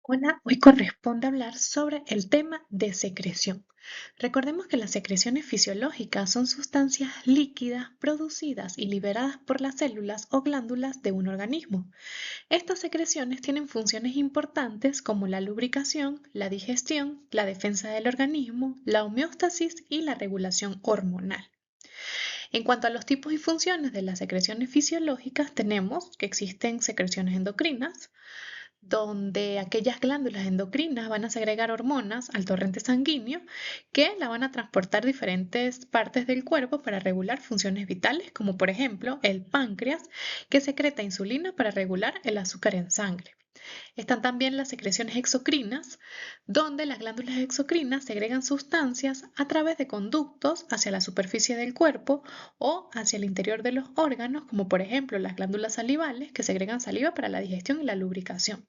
Hola, hoy corresponde hablar sobre el tema de secreción. Recordemos que las secreciones fisiológicas son sustancias líquidas producidas y liberadas por las células o glándulas de un organismo. Estas secreciones tienen funciones importantes como la lubricación, la digestión, la defensa del organismo, la homeostasis y la regulación hormonal. En cuanto a los tipos y funciones de las secreciones fisiológicas, tenemos que existen secreciones endocrinas, donde aquellas glándulas endocrinas van a segregar hormonas al torrente sanguíneo que la van a transportar diferentes partes del cuerpo para regular funciones vitales, como por ejemplo el páncreas, que secreta insulina para regular el azúcar en sangre. Están también las secreciones exocrinas, donde las glándulas exocrinas segregan sustancias a través de conductos hacia la superficie del cuerpo o hacia el interior de los órganos, como por ejemplo las glándulas salivales, que segregan saliva para la digestión y la lubricación.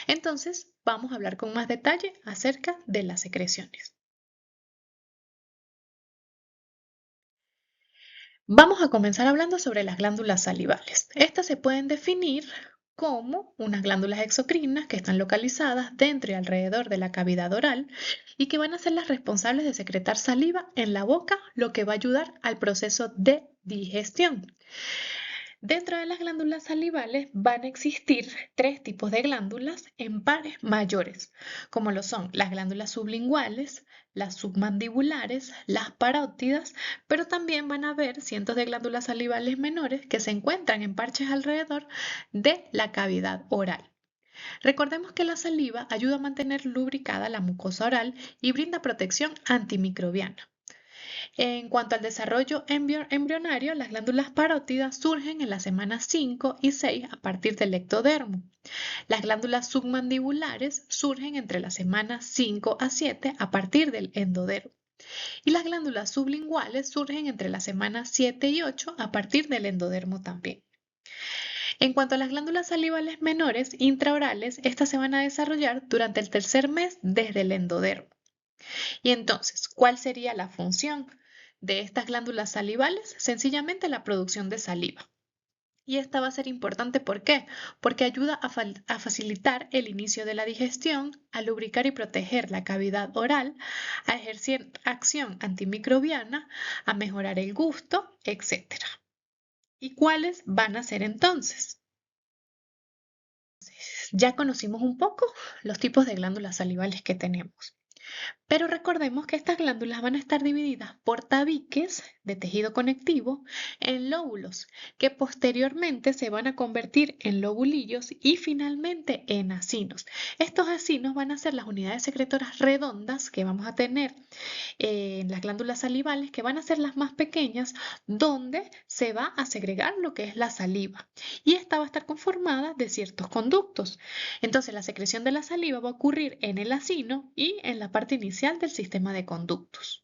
Entonces, vamos a hablar con más detalle acerca de las secreciones. Vamos a comenzar hablando sobre las glándulas salivales. Estas se pueden definir como unas glándulas exocrinas que están localizadas dentro y alrededor de la cavidad oral y que van a ser las responsables de secretar saliva en la boca, lo que va a ayudar al proceso de digestión. Dentro de las glándulas salivales van a existir tres tipos de glándulas en pares mayores, como lo son las glándulas sublinguales, las submandibulares, las parótidas, pero también van a haber cientos de glándulas salivales menores que se encuentran en parches alrededor de la cavidad oral. Recordemos que la saliva ayuda a mantener lubricada la mucosa oral y brinda protección antimicrobiana. En cuanto al desarrollo embrionario, las glándulas parótidas surgen en las semanas 5 y 6 a partir del ectodermo. Las glándulas submandibulares surgen entre las semanas 5 a 7 a partir del endodermo. Y las glándulas sublinguales surgen entre las semanas 7 y 8 a partir del endodermo también. En cuanto a las glándulas salivales menores intraorales, estas se van a desarrollar durante el tercer mes desde el endodermo. Y entonces, ¿cuál sería la función de estas glándulas salivales? Sencillamente la producción de saliva. Y esta va a ser importante, ¿por qué? Porque ayuda a facilitar el inicio de la digestión, a lubricar y proteger la cavidad oral, a ejercer acción antimicrobiana, a mejorar el gusto, etc. ¿Y cuáles van a ser entonces? Ya conocimos un poco los tipos de glándulas salivales que tenemos. Pero recordemos que estas glándulas van a estar divididas por tabiques de tejido conectivo en lóbulos, que posteriormente se van a convertir en lobulillos y finalmente en acinos. Estos acinos van a ser las unidades secretoras redondas que vamos a tener en las glándulas salivales, que van a ser las más pequeñas, donde se va a segregar lo que es la saliva. Y esta va a estar conformada de ciertos conductos. Entonces, la secreción de la saliva va a ocurrir en el acino y en la parte inicial del sistema de conductos.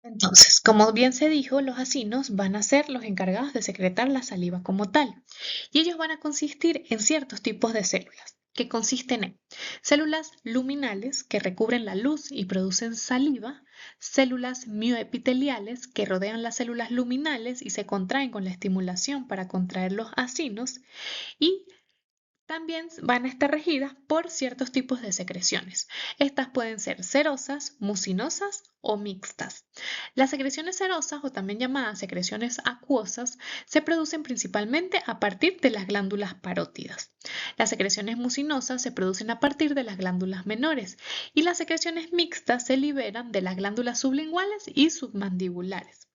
Entonces, como bien se dijo, los acinos van a ser los encargados de secretar la saliva como tal, y ellos van a consistir en ciertos tipos de células, que consisten en células luminales que recubren la luz y producen saliva, células mioepiteliales que rodean las células luminales y se contraen con la estimulación para contraer los acinos, y también van a estar regidas por ciertos tipos de secreciones. Estas pueden ser serosas, mucinosas o mixtas. Las secreciones serosas, o también llamadas secreciones acuosas, se producen principalmente a partir de las glándulas parótidas. Las secreciones mucinosas se producen a partir de las glándulas menores y las secreciones mixtas se liberan de las glándulas sublinguales y submandibulares.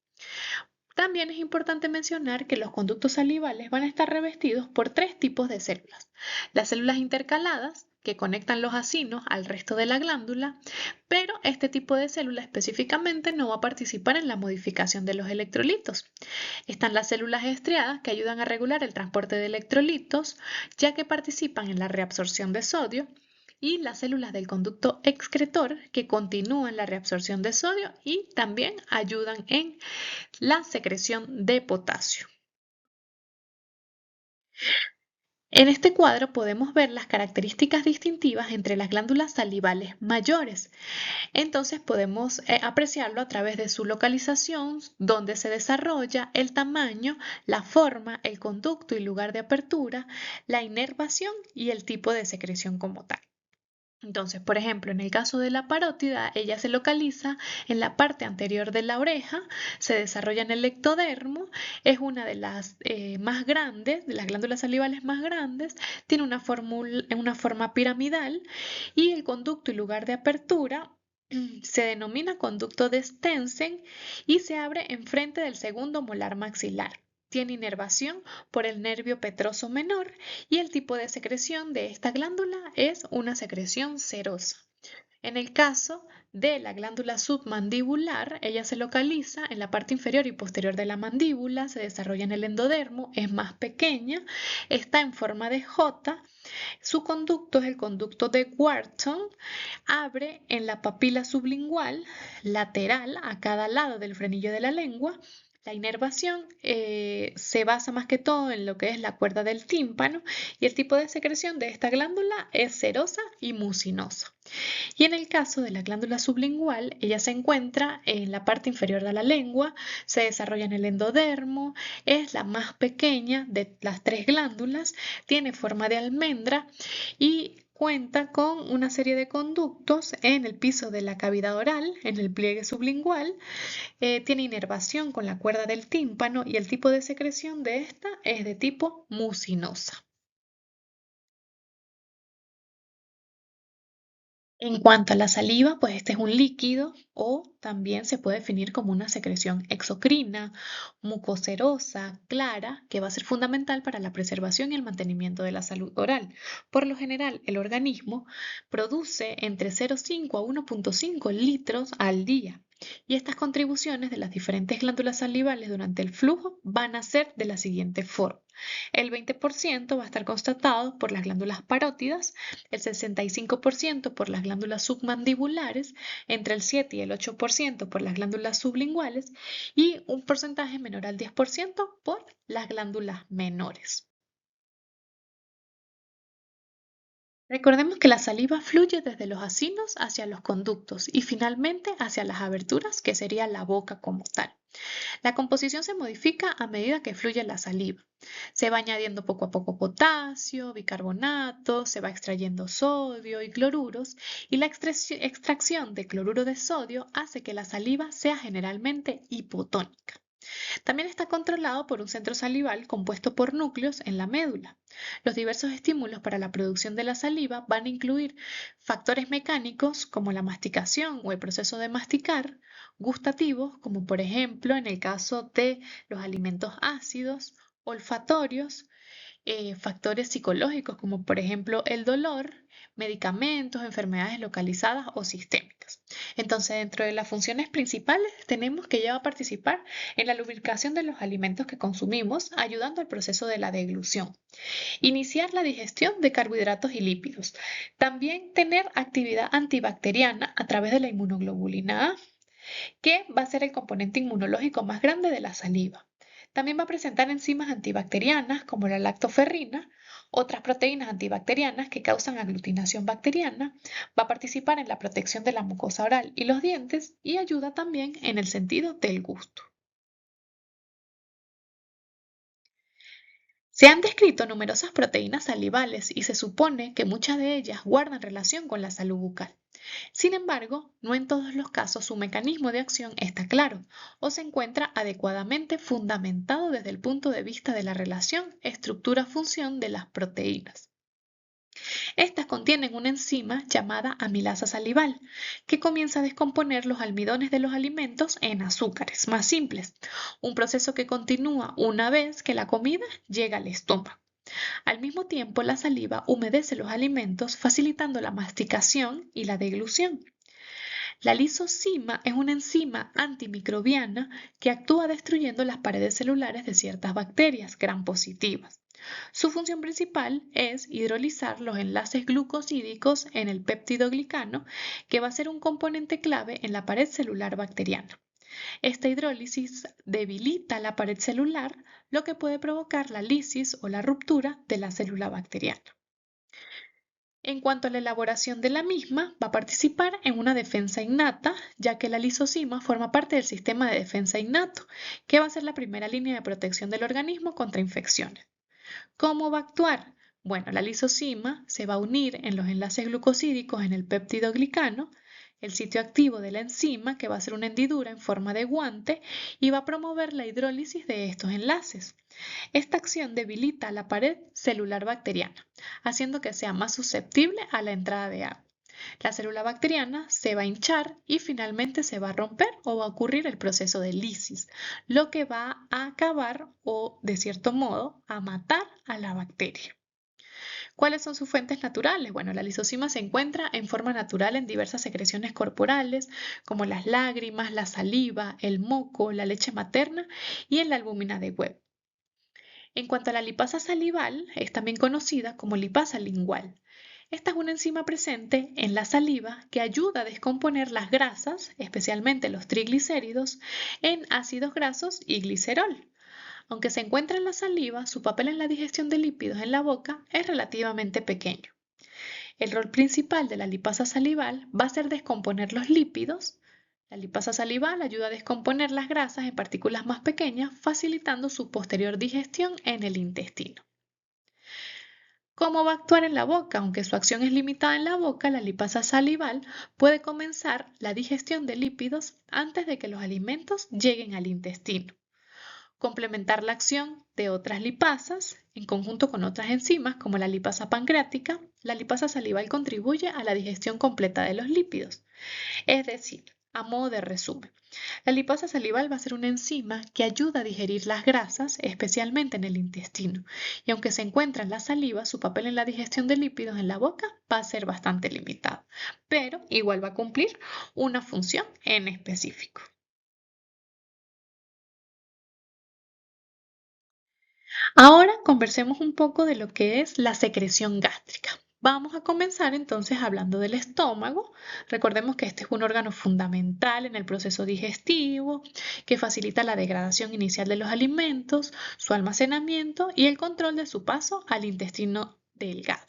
También es importante mencionar que los conductos salivales van a estar revestidos por tres tipos de células. Las células intercaladas, que conectan los acinos al resto de la glándula, pero este tipo de célula específicamente no va a participar en la modificación de los electrolitos. Están las células estriadas, que ayudan a regular el transporte de electrolitos, ya que participan en la reabsorción de sodio, y las células del conducto excretor, que continúan la reabsorción de sodio y también ayudan en la secreción de potasio. En este cuadro podemos ver las características distintivas entre las glándulas salivales mayores. Entonces podemos apreciarlo a través de su localización, dónde se desarrolla, el tamaño, la forma, el conducto y lugar de apertura, la inervación y el tipo de secreción como tal. Entonces, por ejemplo, en el caso de la parótida, ella se localiza en la parte anterior de la oreja, se desarrolla en el ectodermo, es una de las más grandes, de las glándulas salivales más grandes, tiene una forma piramidal y el conducto y lugar de apertura se denomina conducto de Stensen y se abre enfrente del segundo molar maxilar. Tiene inervación por el nervio petroso menor y el tipo de secreción de esta glándula es una secreción serosa. En el caso de la glándula submandibular, ella se localiza en la parte inferior y posterior de la mandíbula, se desarrolla en el endodermo, es más pequeña, está en forma de J, su conducto es el conducto de Wharton, abre en la papila sublingual lateral a cada lado del frenillo de la lengua. La inervación se basa más que todo en lo que es la cuerda del tímpano y el tipo de secreción de esta glándula es serosa y mucinosa. Y en el caso de la glándula sublingual, ella se encuentra en la parte inferior de la lengua, se desarrolla en el endodermo, es la más pequeña de las tres glándulas, tiene forma de almendra y cuenta con una serie de conductos en el piso de la cavidad oral, en el pliegue sublingual, tiene inervación con la cuerda del tímpano y el tipo de secreción de esta es de tipo mucinosa. En cuanto a la saliva, pues este es un líquido o también se puede definir como una secreción exocrina, mucocerosa, clara, que va a ser fundamental para la preservación y el mantenimiento de la salud oral. Por lo general, el organismo produce entre 0,5 a 1,5 litros al día. Y estas contribuciones de las diferentes glándulas salivales durante el flujo van a ser de la siguiente forma. El 20% va a estar constatado por las glándulas parótidas, el 65% por las glándulas submandibulares, entre el 7 y el 8% por las glándulas sublinguales y un porcentaje menor al 10% por las glándulas menores. Recordemos que la saliva fluye desde los acinos hacia los conductos y finalmente hacia las aberturas, que sería la boca como tal. La composición se modifica a medida que fluye la saliva. Se va añadiendo poco a poco potasio, bicarbonato, se va extrayendo sodio y cloruros y la extracción de cloruro de sodio hace que la saliva sea generalmente hipotónica. También está controlado por un centro salival compuesto por núcleos en la médula. Los diversos estímulos para la producción de la saliva van a incluir factores mecánicos como la masticación o el proceso de masticar, gustativos como por ejemplo en el caso de los alimentos ácidos, olfatorios, factores psicológicos como por ejemplo el dolor, medicamentos, enfermedades localizadas o sistémicas. Entonces, dentro de las funciones principales tenemos que ella va a participar en la lubricación de los alimentos que consumimos, ayudando al proceso de la deglución. Iniciar la digestión de carbohidratos y lípidos. También tener actividad antibacteriana a través de la inmunoglobulina A, que va a ser el componente inmunológico más grande de la saliva. También va a presentar enzimas antibacterianas como la lactoferrina, otras proteínas antibacterianas que causan aglutinación bacteriana, va a participar en la protección de la mucosa oral y los dientes y ayuda también en el sentido del gusto. Se han descrito numerosas proteínas salivales y se supone que muchas de ellas guardan relación con la salud bucal. Sin embargo, no en todos los casos su mecanismo de acción está claro o se encuentra adecuadamente fundamentado desde el punto de vista de la relación estructura-función de las proteínas. Estas contienen una enzima llamada amilasa salival, que comienza a descomponer los almidones de los alimentos en azúcares más simples, un proceso que continúa una vez que la comida llega al estómago. Al mismo tiempo, la saliva humedece los alimentos, facilitando la masticación y la deglución. La lisozima es una enzima antimicrobiana que actúa destruyendo las paredes celulares de ciertas bacterias gram positivas. Su función principal es hidrolizar los enlaces glucosídicos en el péptido glicano, que va a ser un componente clave en la pared celular bacteriana. Esta hidrólisis debilita la pared celular, lo que puede provocar la lisis o la ruptura de la célula bacteriana. En cuanto a la elaboración de la misma, va a participar en una defensa innata, ya que la lisosima forma parte del sistema de defensa innato, que va a ser la primera línea de protección del organismo contra infecciones. ¿Cómo va a actuar? Bueno, la lisosima se va a unir en los enlaces glucosídicos en el péptido glicano, el sitio activo de la enzima, que va a ser una hendidura en forma de guante, y va a promover la hidrólisis de estos enlaces. Esta acción debilita la pared celular bacteriana, haciendo que sea más susceptible a la entrada de agua. La célula bacteriana se va a hinchar y finalmente se va a romper o va a ocurrir el proceso de lisis, lo que va a acabar o, de cierto modo, a matar a la bacteria. ¿Cuáles son sus fuentes naturales? Bueno, la lisosima se encuentra en forma natural en diversas secreciones corporales, como las lágrimas, la saliva, el moco, la leche materna y en la albúmina de huevo. En cuanto a la lipasa salival, es también conocida como lipasa lingual. Esta es una enzima presente en la saliva que ayuda a descomponer las grasas, especialmente los triglicéridos, en ácidos grasos y glicerol. Aunque se encuentra en la saliva, su papel en la digestión de lípidos en la boca es relativamente pequeño. El rol principal de la lipasa salival va a ser descomponer los lípidos. La lipasa salival ayuda a descomponer las grasas en partículas más pequeñas, facilitando su posterior digestión en el intestino. ¿Cómo va a actuar en la boca? Aunque su acción es limitada en la boca, la lipasa salival puede comenzar la digestión de lípidos antes de que los alimentos lleguen al intestino. Complementar la acción de otras lipasas en conjunto con otras enzimas como la lipasa pancreática, la lipasa salival contribuye a la digestión completa de los lípidos. Es decir, a modo de resumen, la lipasa salival va a ser una enzima que ayuda a digerir las grasas, especialmente en el intestino, y aunque se encuentra en la saliva, su papel en la digestión de lípidos en la boca va a ser bastante limitado, pero igual va a cumplir una función en específico. Ahora conversemos un poco de lo que es la secreción gástrica. Vamos a comenzar entonces hablando del estómago. Recordemos que este es un órgano fundamental en el proceso digestivo, que facilita la degradación inicial de los alimentos, su almacenamiento y el control de su paso al intestino delgado.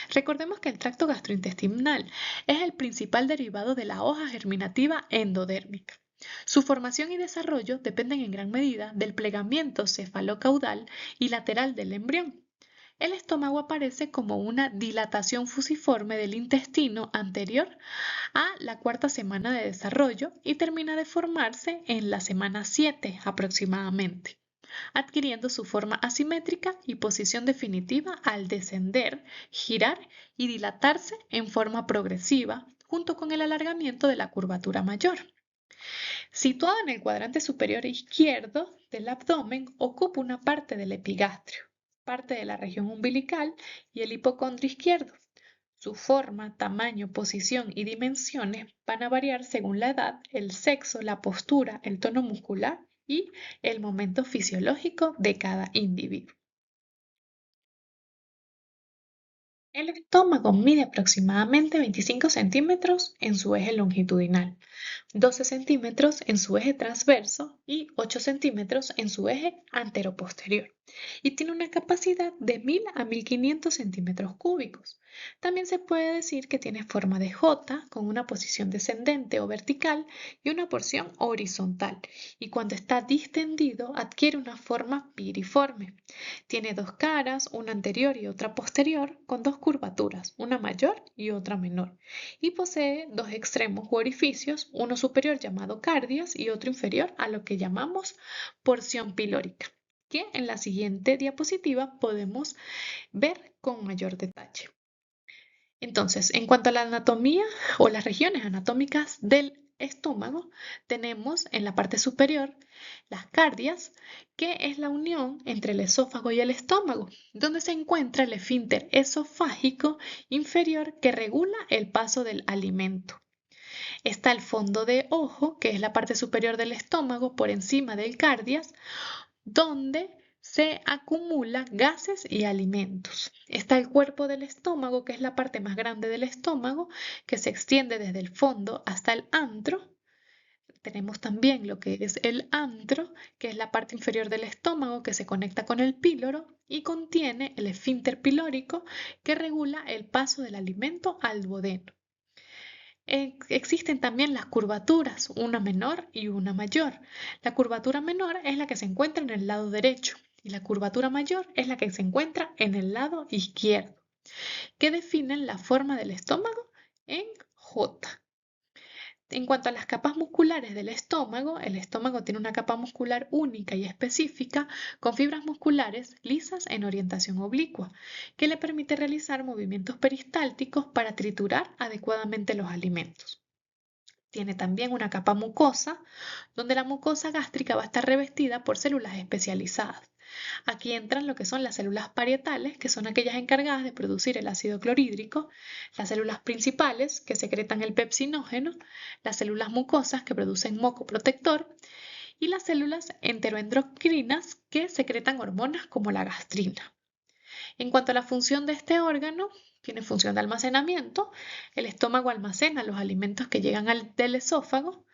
Recordemos que el tracto gastrointestinal es el principal derivado de la hoja germinativa endodérmica. Su formación y desarrollo dependen en gran medida del plegamiento cefalocaudal y lateral del embrión. El estómago aparece como una dilatación fusiforme del intestino anterior a la cuarta semana de desarrollo y termina de formarse en la semana 7 aproximadamente, adquiriendo su forma asimétrica y posición definitiva al descender, girar y dilatarse en forma progresiva junto con el alargamiento de la curvatura mayor. Situado en el cuadrante superior izquierdo del abdomen, ocupa una parte del epigastrio, parte de la región umbilical y el hipocondrio izquierdo. Su forma, tamaño, posición y dimensiones van a variar según la edad, el sexo, la postura, el tono muscular y el momento fisiológico de cada individuo. El estómago mide aproximadamente 25 centímetros en su eje longitudinal, 12 centímetros en su eje transverso y 8 centímetros en su eje anteroposterior, y tiene una capacidad de 1000 a 1500 centímetros cúbicos. También se puede decir que tiene forma de J con una posición descendente o vertical y una porción horizontal, y cuando está distendido adquiere una forma piriforme. Tiene dos caras, una anterior y otra posterior, con dos curvaturas, una mayor y otra menor, y posee dos extremos u orificios, uno superior llamado cardias y otro inferior a lo que llamamos porción pilórica, que en la siguiente diapositiva podemos ver con mayor detalle. Entonces, en cuanto a la anatomía o las regiones anatómicas del estómago, tenemos en la parte superior las cardias, que es la unión entre el esófago y el estómago, donde se encuentra el esfínter esofágico inferior que regula el paso del alimento. Está el fondo de ojo, que es la parte superior del estómago por encima del cardias, donde se acumulan gases y alimentos. Está el cuerpo del estómago, que es la parte más grande del estómago, que se extiende desde el fondo hasta el antro, tenemos también lo que es el antro, que es la parte inferior del estómago que se conecta con el píloro y contiene el esfínter pilórico que regula el paso del alimento al duodeno. Existen también las curvaturas, una menor y una mayor. La curvatura menor es la que se encuentra en el lado derecho y la curvatura mayor es la que se encuentra en el lado izquierdo, que definen la forma del estómago en J. En cuanto a las capas musculares del estómago, el estómago tiene una capa muscular única y específica con fibras musculares lisas en orientación oblicua, que le permite realizar movimientos peristálticos para triturar adecuadamente los alimentos. Tiene también una capa mucosa, donde la mucosa gástrica va a estar revestida por células especializadas. Aquí entran lo que son las células parietales, que son aquellas encargadas de producir el ácido clorhídrico, las células principales, que secretan el pepsinógeno, las células mucosas, que producen moco protector, y las células enteroendocrinas, que secretan hormonas como la gastrina. En cuanto a la función de este órgano, tiene función de almacenamiento. El estómago almacena los alimentos que llegan del esófago.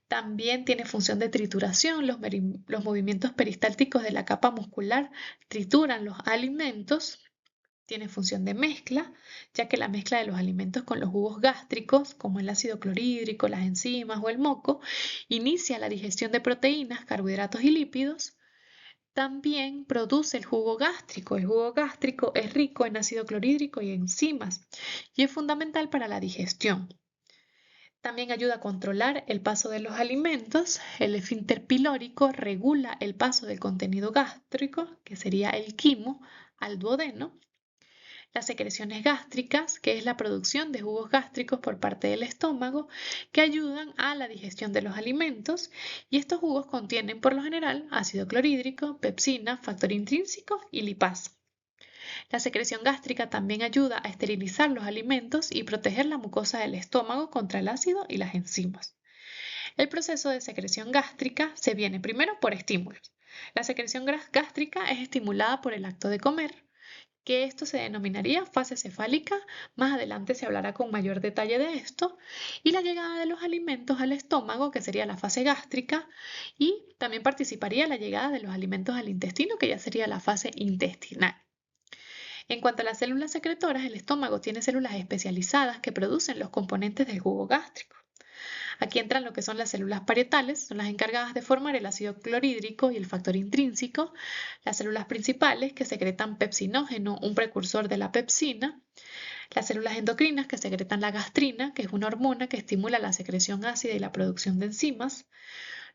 También tiene función de trituración. Los movimientos peristálticos de la capa muscular trituran los alimentos. Tiene función de mezcla, ya que la mezcla de los alimentos con los jugos gástricos, como el ácido clorhídrico, las enzimas o el moco, inicia la digestión de proteínas, carbohidratos y lípidos. También produce el jugo gástrico. El jugo gástrico es rico en ácido clorhídrico y enzimas y es fundamental para la digestión. También ayuda a controlar el paso de los alimentos. El esfínter pilórico regula el paso del contenido gástrico, que sería el quimo, al duodeno. Las secreciones gástricas, que es la producción de jugos gástricos por parte del estómago, que ayudan a la digestión de los alimentos, y estos jugos contienen por lo general ácido clorhídrico, pepsina, factor intrínseco y lipasa. La secreción gástrica también ayuda a esterilizar los alimentos y proteger la mucosa del estómago contra el ácido y las enzimas. El proceso de secreción gástrica se viene primero por estímulos. La secreción gástrica es estimulada por el acto de comer, que esto se denominaría fase cefálica. Más adelante se hablará con mayor detalle de esto. Y la llegada de los alimentos al estómago, que sería la fase gástrica, y también participaría la llegada de los alimentos al intestino, que ya sería la fase intestinal. En cuanto a las células secretoras, el estómago tiene células especializadas que producen los componentes del jugo gástrico. Aquí entran lo que son las células parietales, son las encargadas de formar el ácido clorhídrico y el factor intrínseco, las células principales que secretan pepsinógeno, un precursor de la pepsina, las células endocrinas que secretan la gastrina, que es una hormona que estimula la secreción ácida y la producción de enzimas,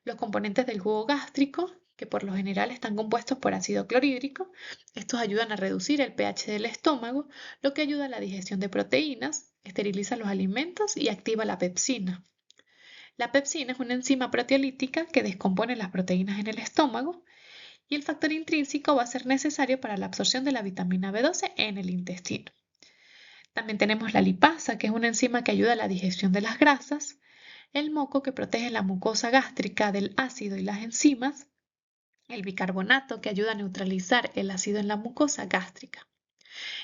los componentes del jugo gástrico, que por lo general están compuestos por ácido clorhídrico. Estos ayudan a reducir el pH del estómago, lo que ayuda a la digestión de proteínas, esteriliza los alimentos y activa la pepsina. La pepsina es una enzima proteolítica que descompone las proteínas en el estómago y el factor intrínseco va a ser necesario para la absorción de la vitamina B12 en el intestino. También tenemos la lipasa, que es una enzima que ayuda a la digestión de las grasas, el moco, que protege la mucosa gástrica del ácido y las enzimas, el bicarbonato, que ayuda a neutralizar el ácido en la mucosa gástrica.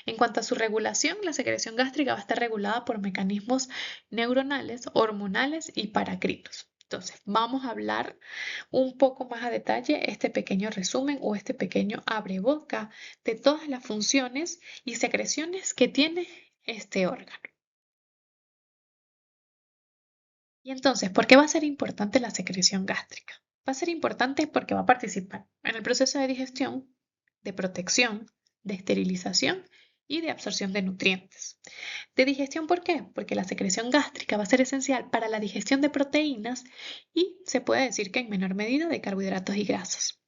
En cuanto a su regulación, la secreción gástrica va a estar regulada por mecanismos neuronales, hormonales y paracrinos. Entonces, vamos a hablar un poco más a detalle este pequeño resumen o este pequeño abreboca de todas las funciones y secreciones que tiene este órgano. Y entonces, ¿por qué va a ser importante la secreción gástrica? Va a ser importante porque va a participar en el proceso de digestión, de protección, de esterilización y de absorción de nutrientes. De digestión, ¿por qué? Porque la secreción gástrica va a ser esencial para la digestión de proteínas y se puede decir que en menor medida de carbohidratos y grasas.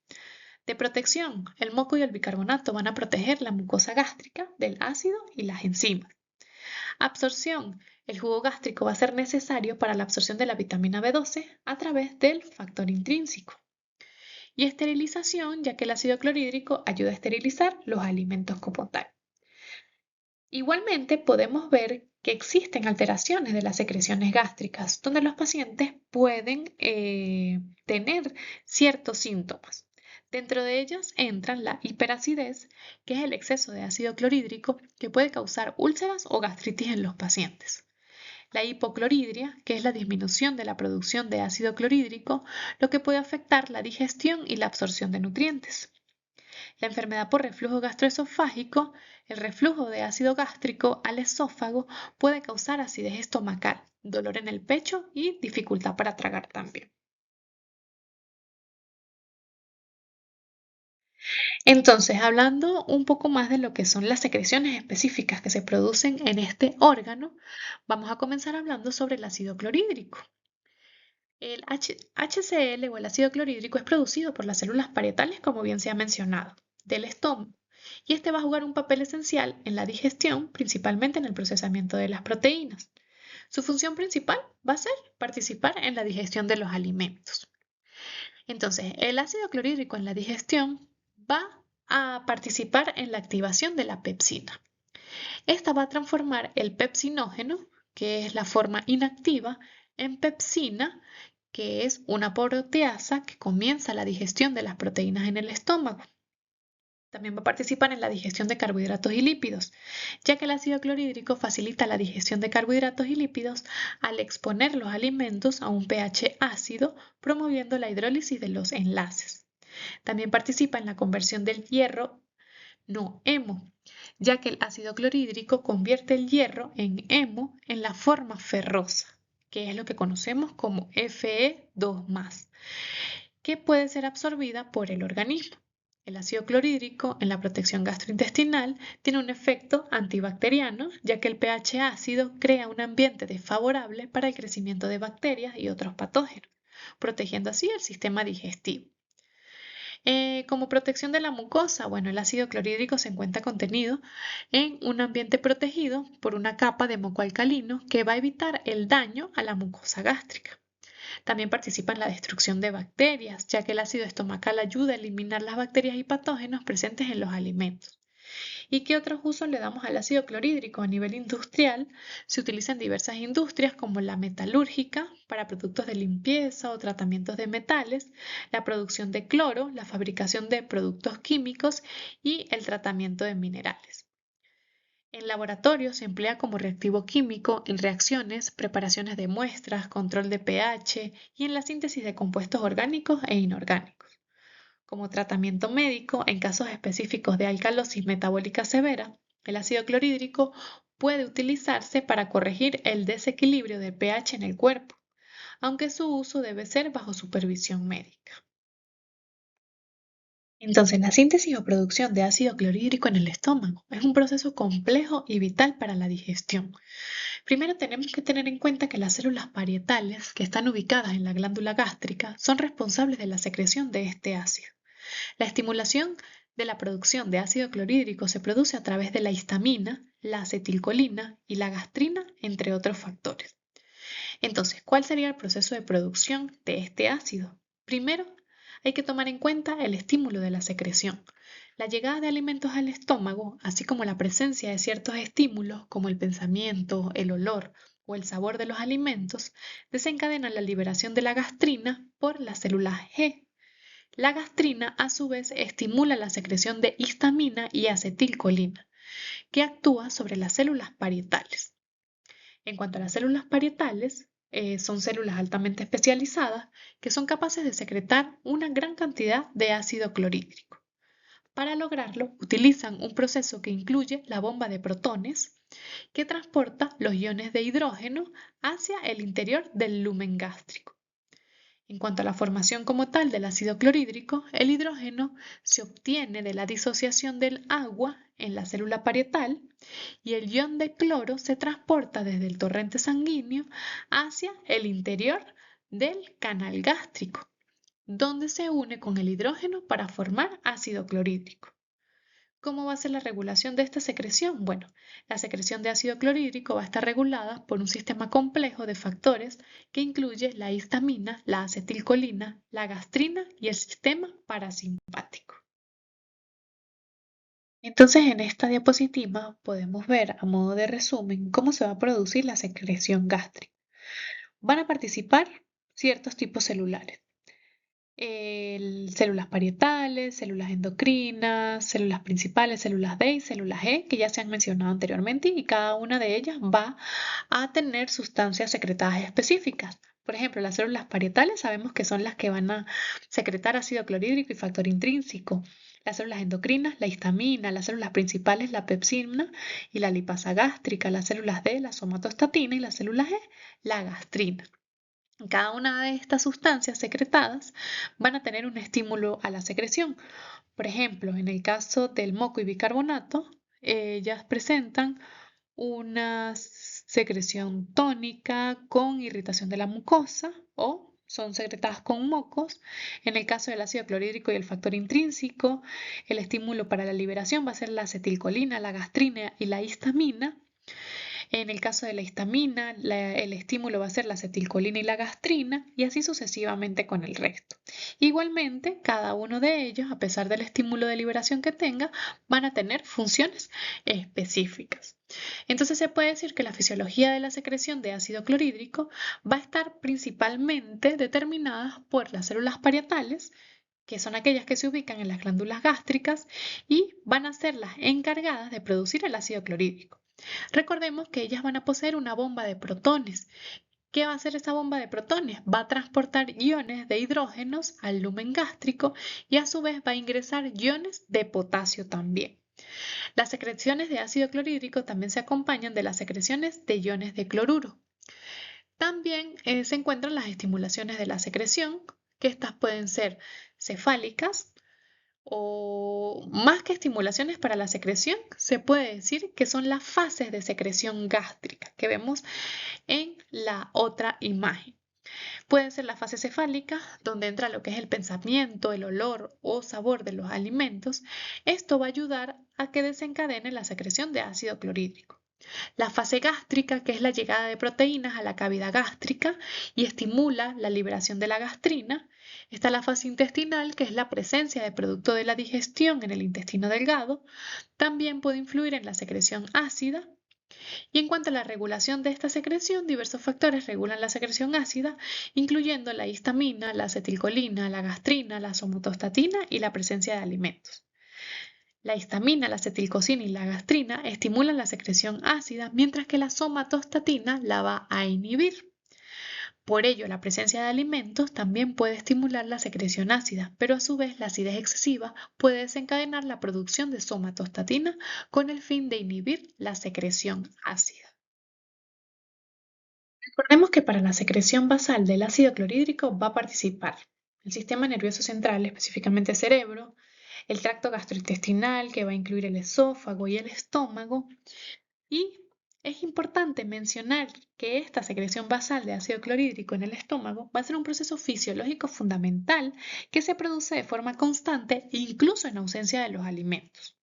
De protección, el moco y el bicarbonato van a proteger la mucosa gástrica del ácido y las enzimas. Absorción, el jugo gástrico va a ser necesario para la absorción de la vitamina B12 a través del factor intrínseco. Y esterilización, ya que el ácido clorhídrico ayuda a esterilizar los alimentos como tal. Igualmente, podemos ver que existen alteraciones de las secreciones gástricas, donde los pacientes pueden tener ciertos síntomas. Dentro de ellas entran la hiperacidez, que es el exceso de ácido clorhídrico que puede causar úlceras o gastritis en los pacientes. La hipocloridria, que es la disminución de la producción de ácido clorhídrico, lo que puede afectar la digestión y la absorción de nutrientes. La enfermedad por reflujo gastroesofágico, el reflujo de ácido gástrico al esófago puede causar acidez estomacal, dolor en el pecho y dificultad para tragar también. Entonces, hablando un poco más de lo que son las secreciones específicas que se producen en este órgano, vamos a comenzar hablando sobre el ácido clorhídrico. El HCl o el ácido clorhídrico es producido por las células parietales, como bien se ha mencionado, del estómago, y este va a jugar un papel esencial en la digestión, principalmente en el procesamiento de las proteínas. Su función principal va a ser participar en la digestión de los alimentos. Entonces, el ácido clorhídrico en la digestión va a participar en la activación de la pepsina. Esta va a transformar el pepsinógeno, que es la forma inactiva, en pepsina, que es una proteasa que comienza la digestión de las proteínas en el estómago. También va a participar en la digestión de carbohidratos y lípidos, ya que el ácido clorhídrico facilita la digestión de carbohidratos y lípidos al exponer los alimentos a un pH ácido, promoviendo la hidrólisis de los enlaces. También participa en la conversión del hierro no hemo, ya que el ácido clorhídrico convierte el hierro en hemo en la forma ferrosa, que es lo que conocemos como Fe2+, que puede ser absorbida por el organismo. El ácido clorhídrico en la protección gastrointestinal tiene un efecto antibacteriano, ya que el pH ácido crea un ambiente desfavorable para el crecimiento de bacterias y otros patógenos, protegiendo así el sistema digestivo. Como protección de la mucosa, bueno, el ácido clorhídrico se encuentra contenido en un ambiente protegido por una capa de moco alcalino que va a evitar el daño a la mucosa gástrica. También participa en la destrucción de bacterias, ya que el ácido estomacal ayuda a eliminar las bacterias y patógenos presentes en los alimentos. ¿Y qué otros usos le damos al ácido clorhídrico a nivel industrial? Se utiliza en diversas industrias como la metalúrgica para productos de limpieza o tratamientos de metales, la producción de cloro, la fabricación de productos químicos y el tratamiento de minerales. En laboratorio se emplea como reactivo químico en reacciones, preparaciones de muestras, control de pH y en la síntesis de compuestos orgánicos e inorgánicos. Como tratamiento médico, en casos específicos de alcalosis metabólica severa, el ácido clorhídrico puede utilizarse para corregir el desequilibrio de pH en el cuerpo, aunque su uso debe ser bajo supervisión médica. Entonces, la síntesis o producción de ácido clorhídrico en el estómago es un proceso complejo y vital para la digestión. Primero tenemos que tener en cuenta que las células parietales, que están ubicadas en la glándula gástrica, son responsables de la secreción de este ácido. La estimulación de la producción de ácido clorhídrico se produce a través de la histamina, la acetilcolina y la gastrina, entre otros factores. Entonces, ¿cuál sería el proceso de producción de este ácido? Primero, hay que tomar en cuenta el estímulo de la secreción. La llegada de alimentos al estómago, así como la presencia de ciertos estímulos como el pensamiento, el olor o el sabor de los alimentos, desencadenan la liberación de la gastrina por las células G. La gastrina, a su vez, estimula la secreción de histamina y acetilcolina, que actúa sobre las células parietales. En cuanto a las células parietales, son células altamente especializadas que son capaces de secretar una gran cantidad de ácido clorhídrico. Para lograrlo, utilizan un proceso que incluye la bomba de protones, que transporta los iones de hidrógeno hacia el interior del lumen gástrico. En cuanto a la formación como tal del ácido clorhídrico, el hidrógeno se obtiene de la disociación del agua en la célula parietal y el ion de cloro se transporta desde el torrente sanguíneo hacia el interior del canal gástrico, donde se une con el hidrógeno para formar ácido clorhídrico. ¿Cómo va a ser la regulación de esta secreción? Bueno, la secreción de ácido clorhídrico va a estar regulada por un sistema complejo de factores que incluye la histamina, la acetilcolina, la gastrina y el sistema parasimpático. Entonces, en esta diapositiva podemos ver a modo de resumen cómo se va a producir la secreción gástrica. Van a participar ciertos tipos celulares. células parietales, células endocrinas, células principales, células D y células E, que ya se han mencionado anteriormente, y cada una de ellas va a tener sustancias secretadas específicas. Por ejemplo, las células parietales sabemos que son las que van a secretar ácido clorhídrico y factor intrínseco. Las células endocrinas, la histamina, las células principales, la pepsina y la lipasa gástrica, las células D, la somatostatina y las células E, la gastrina. Cada una de estas sustancias secretadas van a tener un estímulo a la secreción. Por ejemplo, en el caso del moco y bicarbonato, ellas presentan una secreción tónica con irritación de la mucosa o son secretadas con mocos. En el caso del ácido clorhídrico y el factor intrínseco, el estímulo para la liberación va a ser la acetilcolina, la gastrina y la histamina. En el caso de la histamina, el estímulo va a ser la acetilcolina y la gastrina, y así sucesivamente con el resto. Igualmente, cada uno de ellos, a pesar del estímulo de liberación que tenga, van a tener funciones específicas. Entonces se puede decir que la fisiología de la secreción de ácido clorhídrico va a estar principalmente determinada por las células parietales, que son aquellas que se ubican en las glándulas gástricas y van a ser las encargadas de producir el ácido clorhídrico. Recordemos que ellas van a poseer una bomba de protones. ¿Qué va a hacer esa bomba de protones? Va a transportar iones de hidrógenos al lumen gástrico y a su vez va a ingresar iones de potasio también. Las secreciones de ácido clorhídrico también se acompañan de las secreciones de iones de cloruro. También se encuentran las estimulaciones de la secreción, que estas pueden ser cefálicas, o más que estimulaciones para la secreción, se puede decir que son las fases de secreción gástrica que vemos en la otra imagen. Pueden ser la fase cefálica, donde entra lo que es el pensamiento, el olor o sabor de los alimentos. Esto va a ayudar a que desencadene la secreción de ácido clorhídrico. La fase gástrica, que es la llegada de proteínas a la cavidad gástrica y estimula la liberación de la gastrina. Está la fase intestinal, que es la presencia de producto de la digestión en el intestino delgado. También puede influir en la secreción ácida. Y en cuanto a la regulación de esta secreción, diversos factores regulan la secreción ácida, incluyendo la histamina, la acetilcolina, la gastrina, la somatostatina y la presencia de alimentos. La histamina, la acetilcolina y la gastrina estimulan la secreción ácida, mientras que la somatostatina la va a inhibir. Por ello, la presencia de alimentos también puede estimular la secreción ácida, pero a su vez la acidez excesiva puede desencadenar la producción de somatostatina con el fin de inhibir la secreción ácida. Recordemos que para la secreción basal del ácido clorhídrico va a participar el sistema nervioso central, específicamente cerebro, el tracto gastrointestinal, que va a incluir el esófago y el estómago, y es importante mencionar que esta secreción basal de ácido clorhídrico en el estómago va a ser un proceso fisiológico fundamental que se produce de forma constante incluso en ausencia de los alimentos.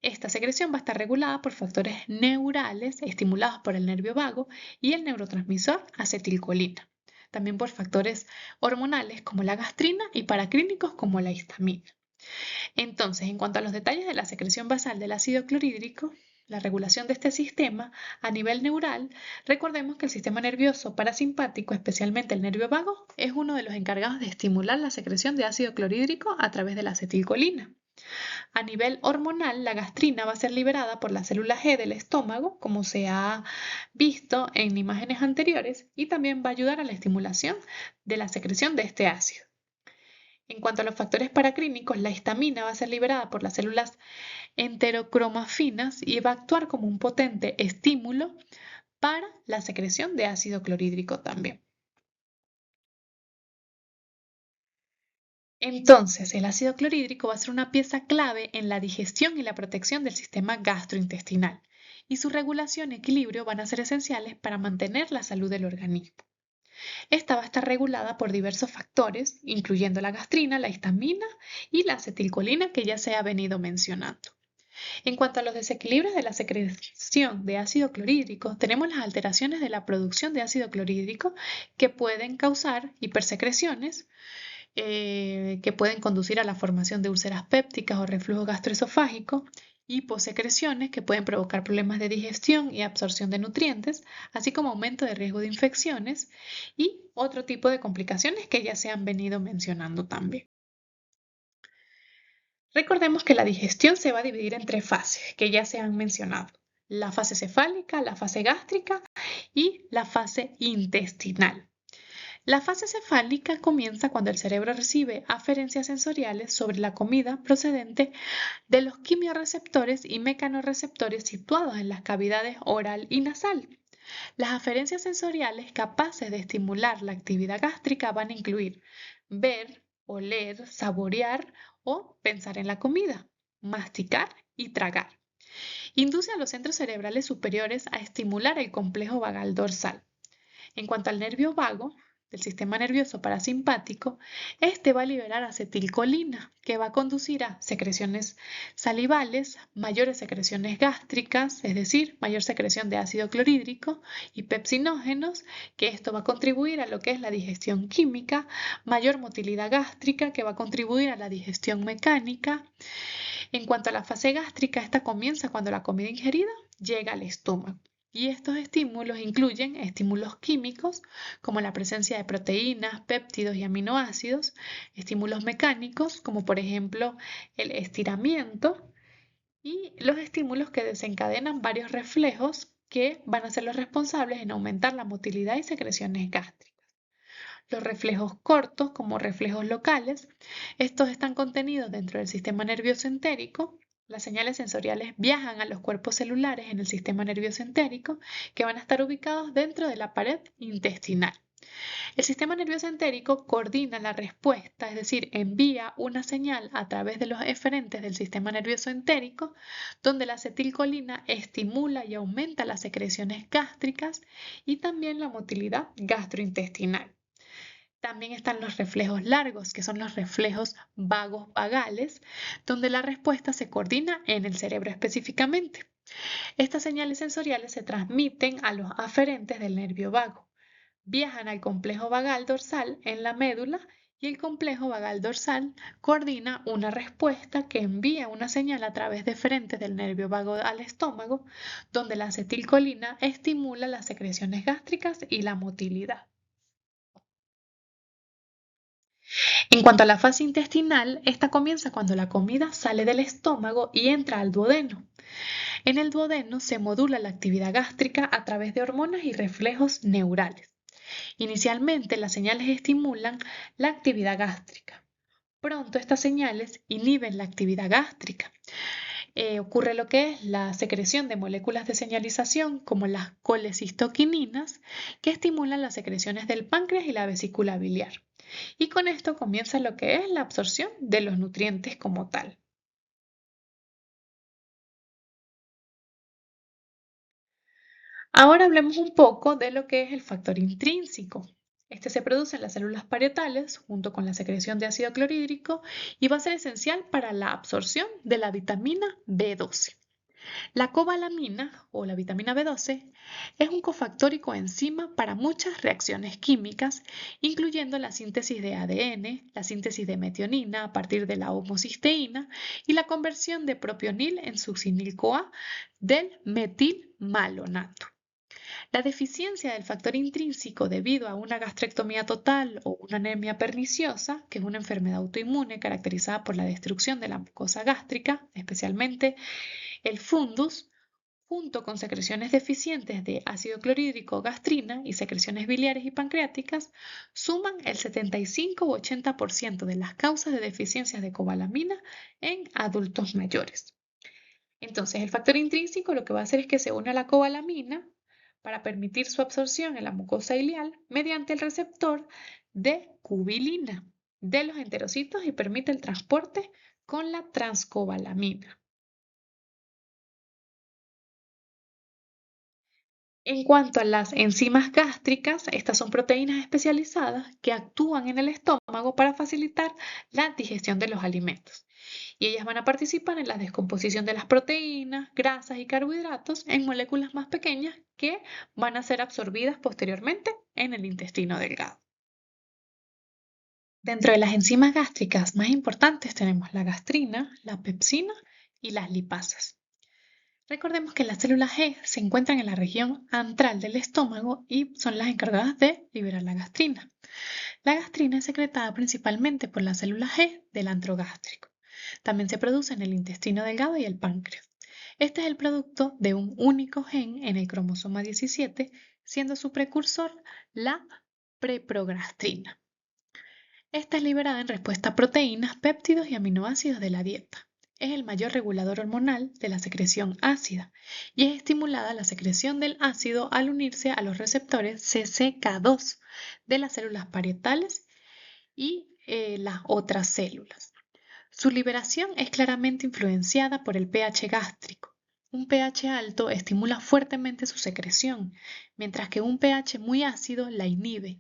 Esta secreción va a estar regulada por factores neurales estimulados por el nervio vago y el neurotransmisor acetilcolina. También por factores hormonales como la gastrina y paraclínicos como la histamina. Entonces, en cuanto a los detalles de la secreción basal del ácido clorhídrico, la regulación de este sistema a nivel neural, recordemos que el sistema nervioso parasimpático, especialmente el nervio vago, es uno de los encargados de estimular la secreción de ácido clorhídrico a través de la acetilcolina. A nivel hormonal, la gastrina va a ser liberada por la célula G del estómago, como se ha visto en imágenes anteriores, y también va a ayudar a la estimulación de la secreción de este ácido. En cuanto a los factores paraclínicos, la histamina va a ser liberada por las células enterocromafinas y va a actuar como un potente estímulo para la secreción de ácido clorhídrico también. Entonces, el ácido clorhídrico va a ser una pieza clave en la digestión y la protección del sistema gastrointestinal, y su regulación y equilibrio van a ser esenciales para mantener la salud del organismo. Esta va a estar regulada por diversos factores, incluyendo la gastrina, la histamina y la acetilcolina que ya se ha venido mencionando. En cuanto a los desequilibrios de la secreción de ácido clorhídrico, tenemos las alteraciones de la producción de ácido clorhídrico que pueden causar hipersecreciones, que pueden conducir a la formación de úlceras pépticas o reflujo gastroesofágico, hiposecreciones que pueden provocar problemas de digestión y absorción de nutrientes, así como aumento de riesgo de infecciones y otro tipo de complicaciones que ya se han venido mencionando también. Recordemos que la digestión se va a dividir en tres fases que ya se han mencionado: la fase cefálica, la fase gástrica y la fase intestinal. La fase cefálica comienza cuando el cerebro recibe aferencias sensoriales sobre la comida procedente de los quimiorreceptores y mecanorreceptores situados en las cavidades oral y nasal. Las aferencias sensoriales capaces de estimular la actividad gástrica van a incluir ver, oler, saborear o pensar en la comida, masticar y tragar. Induce a los centros cerebrales superiores a estimular el complejo vagal dorsal. En cuanto al nervio vago del sistema nervioso parasimpático, este va a liberar acetilcolina, que va a conducir a secreciones salivales, mayores secreciones gástricas, es decir, mayor secreción de ácido clorhídrico y pepsinógenos, que esto va a contribuir a lo que es la digestión química, mayor motilidad gástrica, que va a contribuir a la digestión mecánica. En cuanto a la fase gástrica, esta comienza cuando la comida ingerida llega al estómago. Y estos estímulos incluyen estímulos químicos, como la presencia de proteínas, péptidos y aminoácidos, estímulos mecánicos, como por ejemplo el estiramiento, y los estímulos que desencadenan varios reflejos que van a ser los responsables en aumentar la motilidad y secreciones gástricas. Los reflejos cortos, como reflejos locales, estos están contenidos dentro del sistema nervioso entérico. Las señales sensoriales viajan a los cuerpos celulares en el sistema nervioso entérico, que van a estar ubicados dentro de la pared intestinal. El sistema nervioso entérico coordina la respuesta, es decir, envía una señal a través de los eferentes del sistema nervioso entérico, donde la acetilcolina estimula y aumenta las secreciones gástricas y también la motilidad gastrointestinal. También están los reflejos largos, que son los reflejos vagos vagales, donde la respuesta se coordina en el cerebro específicamente. Estas señales sensoriales se transmiten a los aferentes del nervio vago. Viajan al complejo vagal dorsal en la médula y el complejo vagal dorsal coordina una respuesta que envía una señal a través de eferentes del nervio vago al estómago, donde la acetilcolina estimula las secreciones gástricas y la motilidad. En cuanto a la fase intestinal, esta comienza cuando la comida sale del estómago y entra al duodeno. En el duodeno se modula la actividad gástrica a través de hormonas y reflejos neurales. Inicialmente, las señales estimulan la actividad gástrica. Pronto estas señales inhiben la actividad gástrica. Ocurre lo que es la secreción de moléculas de señalización como las colecistoquininas, que estimulan las secreciones del páncreas y la vesícula biliar. Y con esto comienza lo que es la absorción de los nutrientes como tal. Ahora hablemos un poco de lo que es el factor intrínseco. Este se produce en las células parietales junto con la secreción de ácido clorhídrico y va a ser esencial para la absorción de la vitamina B12. La cobalamina o la vitamina B12 es un cofactor y coenzima para muchas reacciones químicas, incluyendo la síntesis de ADN, la síntesis de metionina a partir de la homocisteína y la conversión de propionil en succinil-CoA del metilmalonato. La deficiencia del factor intrínseco debido a una gastrectomía total o una anemia perniciosa, que es una enfermedad autoinmune caracterizada por la destrucción de la mucosa gástrica, especialmente el fundus, junto con secreciones deficientes de ácido clorhídrico, gastrina y secreciones biliares y pancreáticas, suman el 75 u 80% de las causas de deficiencias de cobalamina en adultos mayores. Entonces, el factor intrínseco lo que va a hacer es que se une a la cobalamina para permitir su absorción en la mucosa ileal mediante el receptor de cubilina de los enterocitos y permite el transporte con la transcobalamina. En cuanto a las enzimas gástricas, estas son proteínas especializadas que actúan en el estómago para facilitar la digestión de los alimentos. Y ellas van a participar en la descomposición de las proteínas, grasas y carbohidratos en moléculas más pequeñas que van a ser absorbidas posteriormente en el intestino delgado. Dentro de las enzimas gástricas más importantes tenemos la gastrina, la pepsina y las lipasas. Recordemos que las células G se encuentran en la región antral del estómago y son las encargadas de liberar la gastrina. La gastrina es secretada principalmente por las células G del antro gástrico. También se produce en el intestino delgado y el páncreas. Este es el producto de un único gen en el cromosoma 17, siendo su precursor la preprogastrina. Esta es liberada en respuesta a proteínas, péptidos y aminoácidos de la dieta. Es el mayor regulador hormonal de la secreción ácida y es estimulada la secreción del ácido al unirse a los receptores CCK2 de las células parietales y las otras células. Su liberación es claramente influenciada por el pH gástrico. Un pH alto estimula fuertemente su secreción, mientras que un pH muy ácido la inhibe.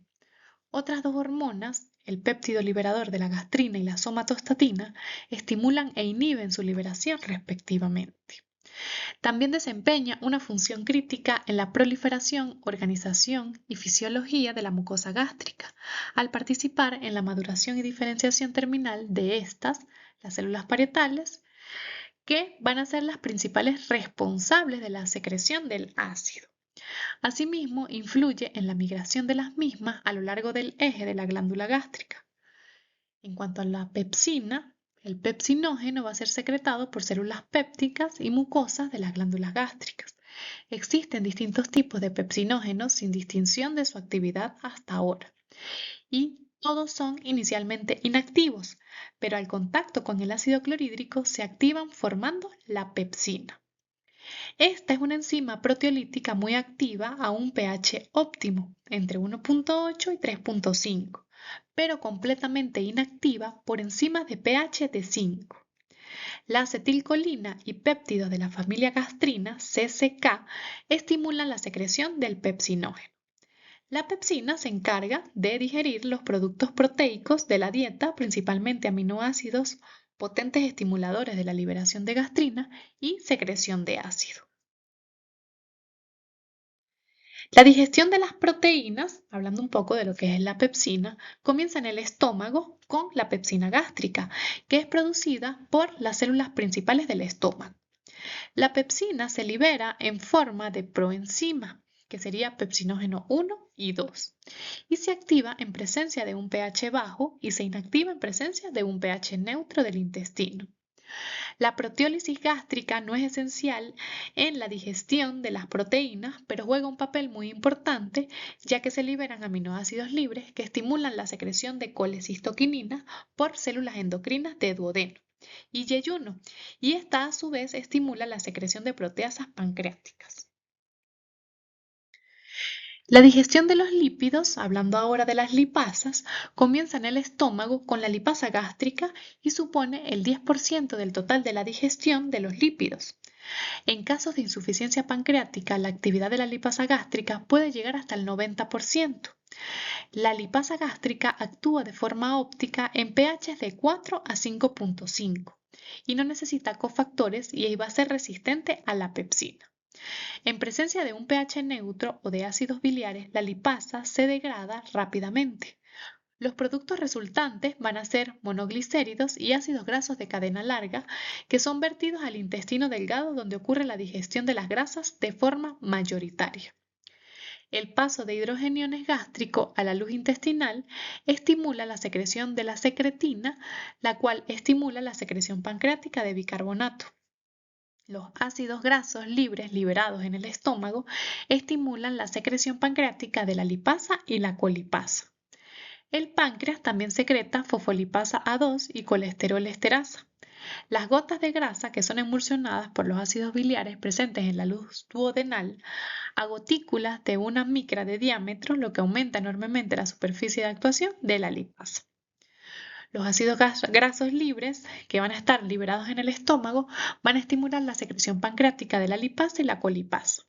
Otras dos hormonas, el péptido liberador de la gastrina y la somatostatina, estimulan e inhiben su liberación respectivamente. También desempeña una función crítica en la proliferación, organización y fisiología de la mucosa gástrica, al participar en la maduración y diferenciación terminal de estas, las células parietales, que van a ser las principales responsables de la secreción del ácido. Asimismo, influye en la migración de las mismas a lo largo del eje de la glándula gástrica. En cuanto a la pepsina, el pepsinógeno va a ser secretado por células pépticas y mucosas de las glándulas gástricas. Existen distintos tipos de pepsinógenos sin distinción de su actividad hasta ahora. Y todos son inicialmente inactivos, pero al contacto con el ácido clorhídrico se activan formando la pepsina. Esta es una enzima proteolítica muy activa a un pH óptimo, entre 1.8 y 3.5, pero completamente inactiva por encima de pH de 5. La acetilcolina y péptidos de la familia gastrina, CCK, estimulan la secreción del pepsinógeno. La pepsina se encarga de digerir los productos proteicos de la dieta, principalmente aminoácidos, potentes estimuladores de la liberación de gastrina y secreción de ácido. La digestión de las proteínas, hablando un poco de lo que es la pepsina, comienza en el estómago con la pepsina gástrica, que es producida por las células principales del estómago. La pepsina se libera en forma de proenzima, que sería pepsinógeno 1 y 2, y se activa en presencia de un pH bajo y se inactiva en presencia de un pH neutro del intestino. La proteólisis gástrica no es esencial en la digestión de las proteínas, pero juega un papel muy importante ya que se liberan aminoácidos libres que estimulan la secreción de colecistoquinina por células endocrinas de duodeno y yeyuno, y esta a su vez estimula la secreción de proteasas pancreáticas. La digestión de los lípidos, hablando ahora de las lipasas, comienza en el estómago con la lipasa gástrica y supone el 10% del total de la digestión de los lípidos. En casos de insuficiencia pancreática, la actividad de la lipasa gástrica puede llegar hasta el 90%. La lipasa gástrica actúa de forma óptica en pH de 4 a 5.5 y no necesita cofactores y va a ser resistente a la pepsina. En presencia de un pH neutro o de ácidos biliares, la lipasa se degrada rápidamente. Los productos resultantes van a ser monoglicéridos y ácidos grasos de cadena larga que son vertidos al intestino delgado donde ocurre la digestión de las grasas de forma mayoritaria. El paso de hidrogeniones gástrico a la luz intestinal estimula la secreción de la secretina, la cual estimula la secreción pancreática de bicarbonato. Los ácidos grasos libres liberados en el estómago estimulan la secreción pancreática de la lipasa y la colipasa. El páncreas también secreta fosfolipasa A2 y colesterol esterasa. Las gotas de grasa que son emulsionadas por los ácidos biliares presentes en la luz duodenal a gotículas de 1 micra de diámetro, lo que aumenta enormemente la superficie de actuación de la lipasa. Los ácidos grasos libres que van a estar liberados en el estómago van a estimular la secreción pancreática de la lipasa y la colipasa.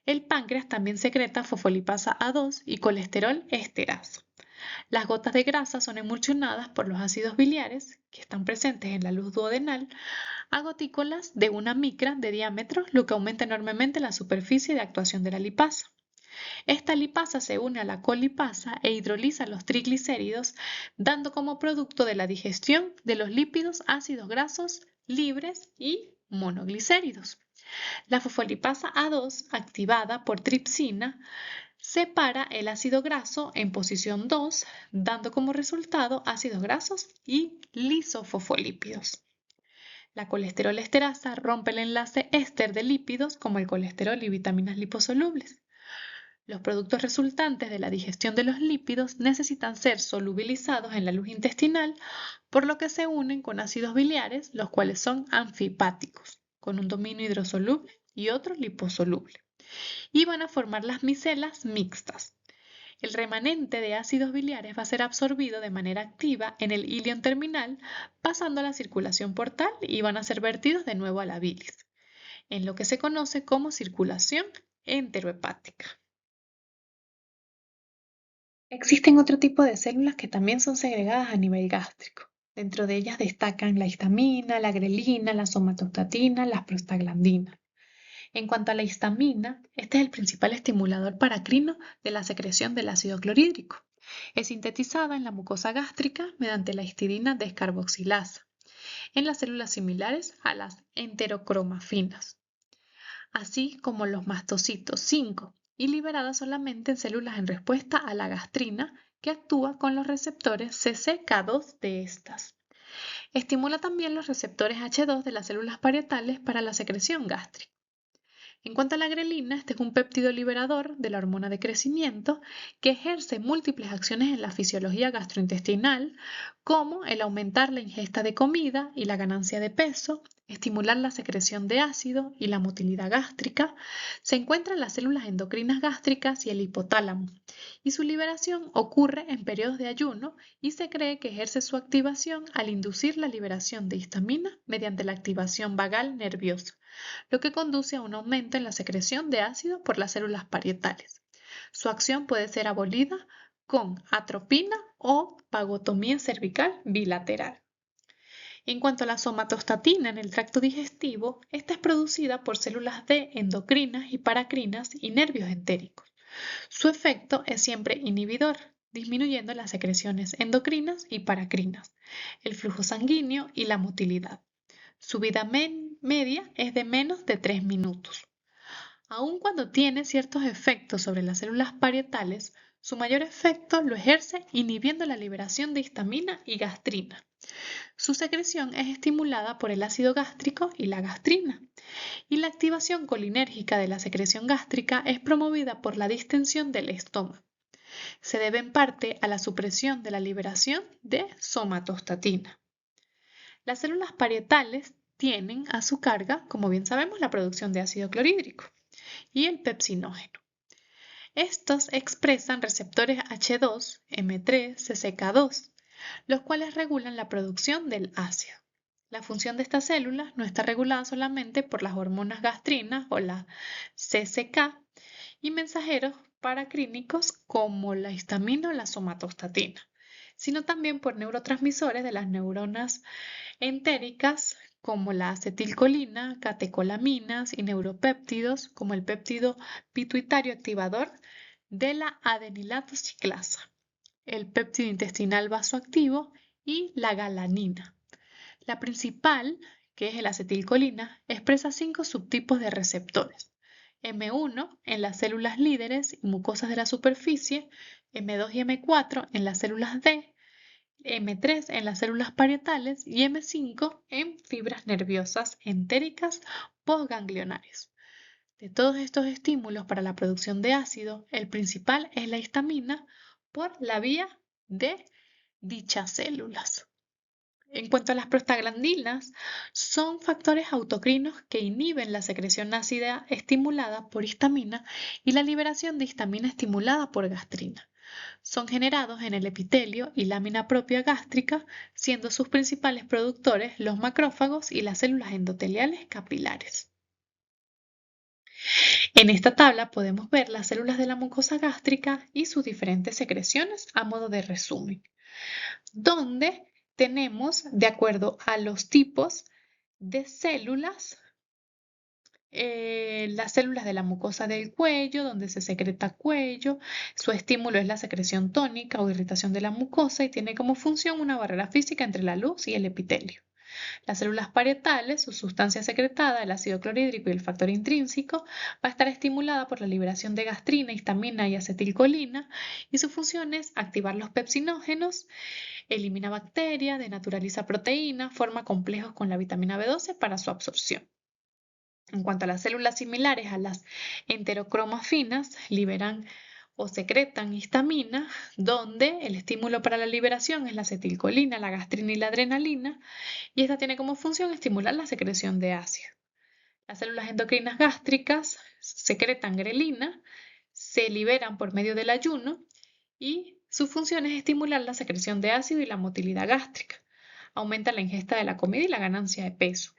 El páncreas también secreta fosfolipasa A2 y colesterol esterasa. Las gotas de grasa son emulsionadas por los ácidos biliares que están presentes en la luz duodenal a gotículas de 1 micra de diámetro, lo que aumenta enormemente la superficie de actuación de la lipasa. Esta lipasa se une a la colipasa e hidroliza los triglicéridos, dando como producto de la digestión de los lípidos ácidos grasos libres y monoglicéridos. La fosfolipasa A2, activada por tripsina, separa el ácido graso en posición 2, dando como resultado ácidos grasos y lisofosfolípidos. La colesterol esterasa rompe el enlace éster de lípidos como el colesterol y vitaminas liposolubles. Los productos resultantes de la digestión de los lípidos necesitan ser solubilizados en la luz intestinal, por lo que se unen con ácidos biliares, los cuales son anfipáticos, con un dominio hidrosoluble y otro liposoluble, y van a formar las micelas mixtas. El remanente de ácidos biliares va a ser absorbido de manera activa en el ilion terminal, pasando a la circulación portal y van a ser vertidos de nuevo a la bilis, en lo que se conoce como circulación enterohepática. Existen otro tipo de células que también son segregadas a nivel gástrico. Dentro de ellas destacan la histamina, la grelina, la somatostatina, las prostaglandinas. En cuanto a la histamina, este es el principal estimulador paracrino de la secreción del ácido clorhídrico. Es sintetizada en la mucosa gástrica mediante la histidina descarboxilasa, en las células similares a las enterocromafinas, así como los mastocitos 5, y liberada solamente en células en respuesta a la gastrina, que actúa con los receptores CCK2 de estas. Estimula también los receptores H2 de las células parietales para la secreción gástrica. En cuanto a la grelina, este es un péptido liberador de la hormona de crecimiento que ejerce múltiples acciones en la fisiología gastrointestinal, como el aumentar la ingesta de comida y la ganancia de peso, estimular la secreción de ácido y la motilidad gástrica. Se encuentra en las células endocrinas gástricas y el hipotálamo, y su liberación ocurre en periodos de ayuno y se cree que ejerce su activación al inducir la liberación de histamina mediante la activación vagal nerviosa, lo que conduce a un aumento en la secreción de ácido por las células parietales. Su acción puede ser abolida con atropina o vagotomía cervical bilateral. En cuanto a la somatostatina en el tracto digestivo, esta es producida por células D endocrinas y paracrinas y nervios entéricos. Su efecto es siempre inhibidor, disminuyendo las secreciones endocrinas y paracrinas, el flujo sanguíneo y la motilidad. Su vida media es de menos de 3 minutos. Aun cuando tiene ciertos efectos sobre las células parietales, su mayor efecto lo ejerce inhibiendo la liberación de histamina y gastrina. Su secreción es estimulada por el ácido gástrico y la gastrina, y la activación colinérgica de la secreción gástrica es promovida por la distensión del estómago. Se debe en parte a la supresión de la liberación de somatostatina. Las células parietales tienen a su carga, como bien sabemos, la producción de ácido clorhídrico y el pepsinógeno. Estos expresan receptores H2, M3, CCK2, los cuales regulan la producción del ácido. La función de estas células no está regulada solamente por las hormonas gastrinas o la CCK y mensajeros paracrínicos como la histamina o la somatostatina, sino también por neurotransmisores de las neuronas entéricas como la acetilcolina, catecolaminas y neuropéptidos como el péptido pituitario activador de la adenilato ciclasa, el péptido intestinal vasoactivo y la galanina. La principal, que es el acetilcolina, expresa 5 subtipos de receptores. M1 en las células líderes y mucosas de la superficie, M2 y M4 en las células D, M3 en las células parietales y M5 en fibras nerviosas entéricas postganglionares. De todos estos estímulos para la producción de ácido, el principal es la histamina por la vía de dichas células. En cuanto a las prostaglandinas, son factores autocrinos que inhiben la secreción ácida estimulada por histamina y la liberación de histamina estimulada por gastrina. Son generados en el epitelio y lámina propia gástrica, siendo sus principales productores los macrófagos y las células endoteliales capilares. En esta tabla podemos ver las células de la mucosa gástrica y sus diferentes secreciones a modo de resumen, donde tenemos, de acuerdo a los tipos de células, las células de la mucosa del cuello, donde se secreta cuello, su estímulo es la secreción tónica o irritación de la mucosa y tiene como función una barrera física entre la luz y el epitelio. Las células parietales, su sustancia secretada, el ácido clorhídrico y el factor intrínseco, va a estar estimulada por la liberación de gastrina, histamina y acetilcolina, y su función es activar los pepsinógenos, elimina bacterias, denaturaliza proteínas, forma complejos con la vitamina B12 para su absorción. En cuanto a las células similares a las enterocromas finas, liberan o secretan histamina, donde el estímulo para la liberación es la acetilcolina, la gastrina y la adrenalina, y esta tiene como función estimular la secreción de ácido. Las células endocrinas gástricas secretan grelina, se liberan por medio del ayuno y su función es estimular la secreción de ácido y la motilidad gástrica. Aumenta la ingesta de la comida y la ganancia de peso.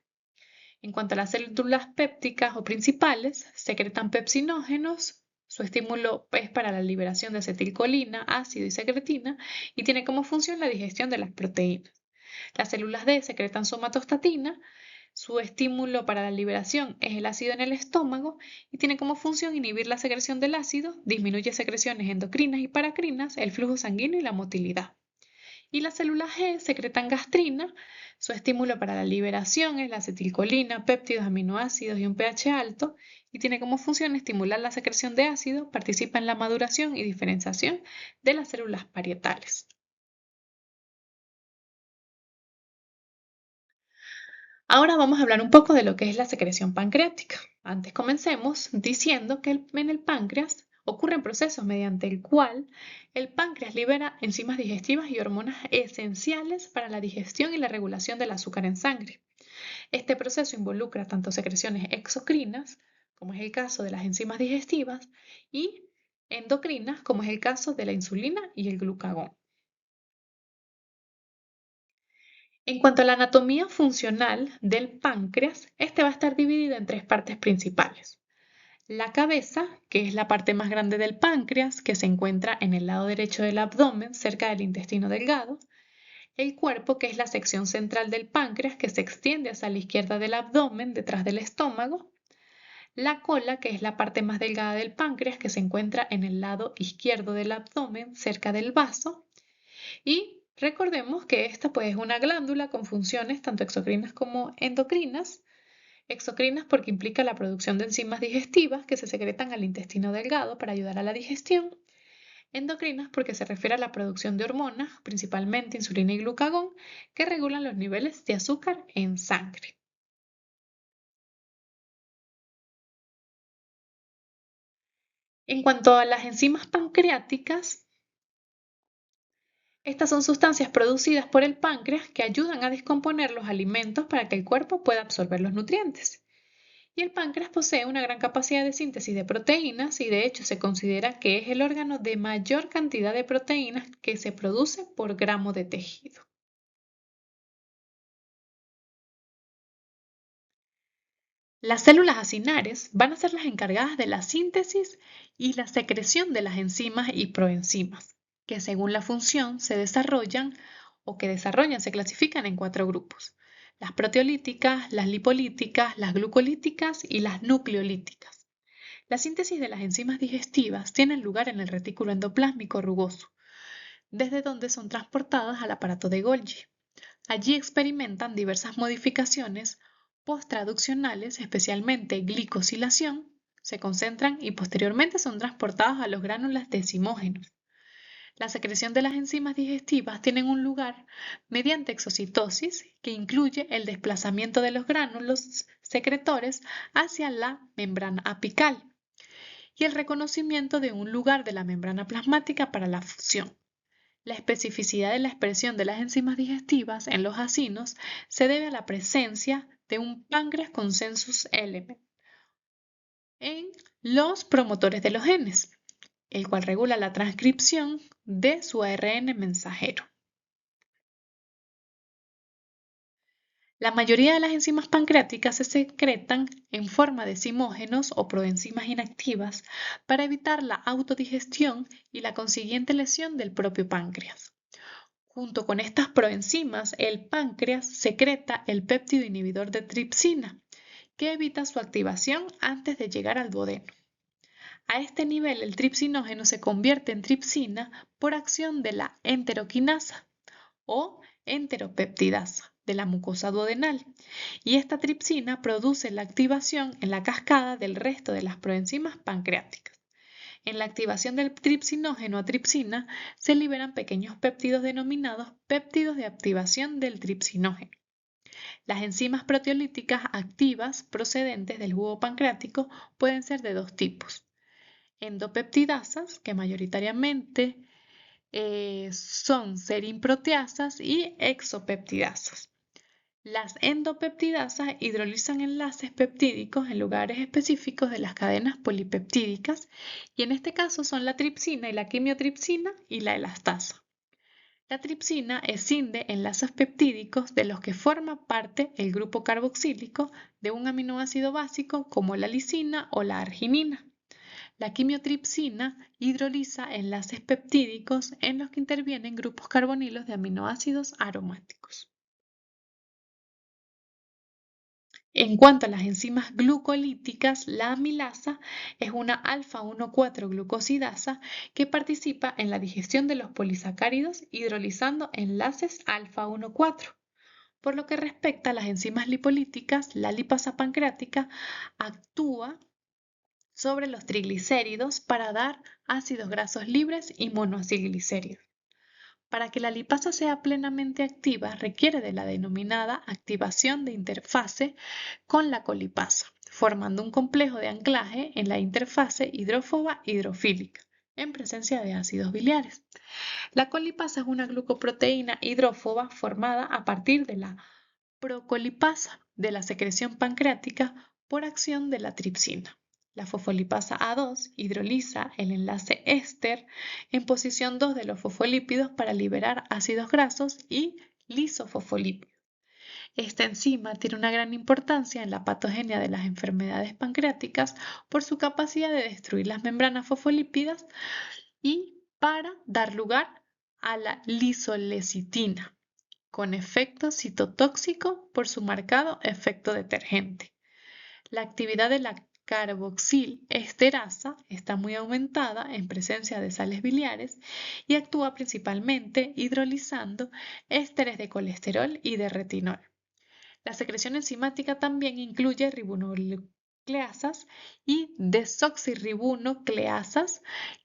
En cuanto a las células pépticas o principales, secretan pepsinógenos. Su estímulo es para la liberación de acetilcolina, ácido y secretina y tiene como función la digestión de las proteínas. Las células D secretan somatostatina. Su estímulo para la liberación es el ácido en el estómago y tiene como función inhibir la secreción del ácido, disminuye secreciones endocrinas y paracrinas, el flujo sanguíneo y la motilidad. Y las células G secretan gastrina. Su estímulo para la liberación es la acetilcolina, péptidos, aminoácidos y un pH alto y tiene como función estimular la secreción de ácido, participa en la maduración y diferenciación de las células parietales. Ahora vamos a hablar un poco de lo que es la secreción pancreática. Antes comencemos diciendo que en el páncreas ocurren procesos mediante el cual el páncreas libera enzimas digestivas y hormonas esenciales para la digestión y la regulación del azúcar en sangre. Este proceso involucra tanto secreciones exocrinas, como es el caso de las enzimas digestivas, y endocrinas, como es el caso de la insulina y el glucagón. En cuanto a la anatomía funcional del páncreas, este va a estar dividido en tres partes principales. La cabeza, que es la parte más grande del páncreas, que se encuentra en el lado derecho del abdomen, cerca del intestino delgado. El cuerpo, que es la sección central del páncreas, que se extiende hacia la izquierda del abdomen, detrás del estómago. La cola, que es la parte más delgada del páncreas, que se encuentra en el lado izquierdo del abdomen, cerca del vaso. Y recordemos que esta pues, es una glándula con funciones tanto exocrinas como endocrinas. Exocrinas porque implica la producción de enzimas digestivas que se secretan al intestino delgado para ayudar a la digestión. Endocrinas porque se refiere a la producción de hormonas, principalmente insulina y glucagón, que regulan los niveles de azúcar en sangre. En cuanto a las enzimas pancreáticas, estas son sustancias producidas por el páncreas que ayudan a descomponer los alimentos para que el cuerpo pueda absorber los nutrientes. Y el páncreas posee una gran capacidad de síntesis de proteínas y de hecho se considera que es el órgano de mayor cantidad de proteínas que se produce por gramo de tejido. Las células acinares van a ser las encargadas de la síntesis y la secreción de las enzimas y proenzimas, que según la función se desarrollan se clasifican en cuatro grupos: las proteolíticas, las lipolíticas, las glucolíticas y las nucleolíticas. La síntesis de las enzimas digestivas tiene lugar en el retículo endoplásmico rugoso, desde donde son transportadas al aparato de Golgi. Allí experimentan diversas modificaciones posttraduccionales, especialmente glicosilación, se concentran y posteriormente son transportadas a los gránulos decimógenos. La secreción de las enzimas digestivas tiene un lugar mediante exocitosis, que incluye el desplazamiento de los gránulos secretores hacia la membrana apical y el reconocimiento de un lugar de la membrana plasmática para la fusión. La especificidad de la expresión de las enzimas digestivas en los acinos se debe a la presencia de un páncreas consensus element en los promotores de los genes, el cual regula la transcripción de su ARN mensajero. La mayoría de las enzimas pancreáticas se secretan en forma de zimógenos o proenzimas inactivas para evitar la autodigestión y la consiguiente lesión del propio páncreas. Junto con estas proenzimas, el páncreas secreta el péptido inhibidor de tripsina, que evita su activación antes de llegar al duodeno. A este nivel, el tripsinógeno se convierte en tripsina por acción de la enteroquinasa o enteropeptidasa, de la mucosa duodenal y esta tripsina produce la activación en la cascada del resto de las proenzimas pancreáticas. En la activación del tripsinógeno a tripsina se liberan pequeños péptidos denominados péptidos de activación del tripsinógeno. Las enzimas proteolíticas activas procedentes del jugo pancreático pueden ser de dos tipos: endopeptidasas, que mayoritariamente son serinproteasas, y exopeptidasas. Las endopeptidasas hidrolizan enlaces peptídicos en lugares específicos de las cadenas polipeptídicas y en este caso son la tripsina y la quimiotripsina y la elastasa. La tripsina escinde enlaces peptídicos de los que forma parte el grupo carboxílico de un aminoácido básico como la lisina o la arginina. La quimiotripsina hidroliza enlaces peptídicos en los que intervienen grupos carbonilos de aminoácidos aromáticos. En cuanto a las enzimas glucolíticas, la amilasa es una alfa-1,4-glucosidasa que participa en la digestión de los polisacáridos hidrolizando enlaces alfa-1,4. Por lo que respecta a las enzimas lipolíticas, la lipasa pancreática actúa sobre los triglicéridos para dar ácidos grasos libres y monoacilglicéridos. Para que la lipasa sea plenamente activa, requiere de la denominada activación de interfase con la colipasa, formando un complejo de anclaje en la interfase hidrófoba hidrofílica, en presencia de ácidos biliares. La colipasa es una glucoproteína hidrófoba formada a partir de la procolipasa de la secreción pancreática por acción de la tripsina. La fosfolipasa A2 hidroliza el enlace éster en posición 2 de los fosfolípidos para liberar ácidos grasos y lisofosfolípidos. Esta enzima tiene una gran importancia en la patogenia de las enfermedades pancreáticas por su capacidad de destruir las membranas fosfolípidas y para dar lugar a la lisolecitina, con efecto citotóxico por su marcado efecto detergente. La actividad de la carboxilesterasa está muy aumentada en presencia de sales biliares y actúa principalmente hidrolizando ésteres de colesterol y de retinol. La secreción enzimática también incluye ribonucleasas y desoxirribonucleasas,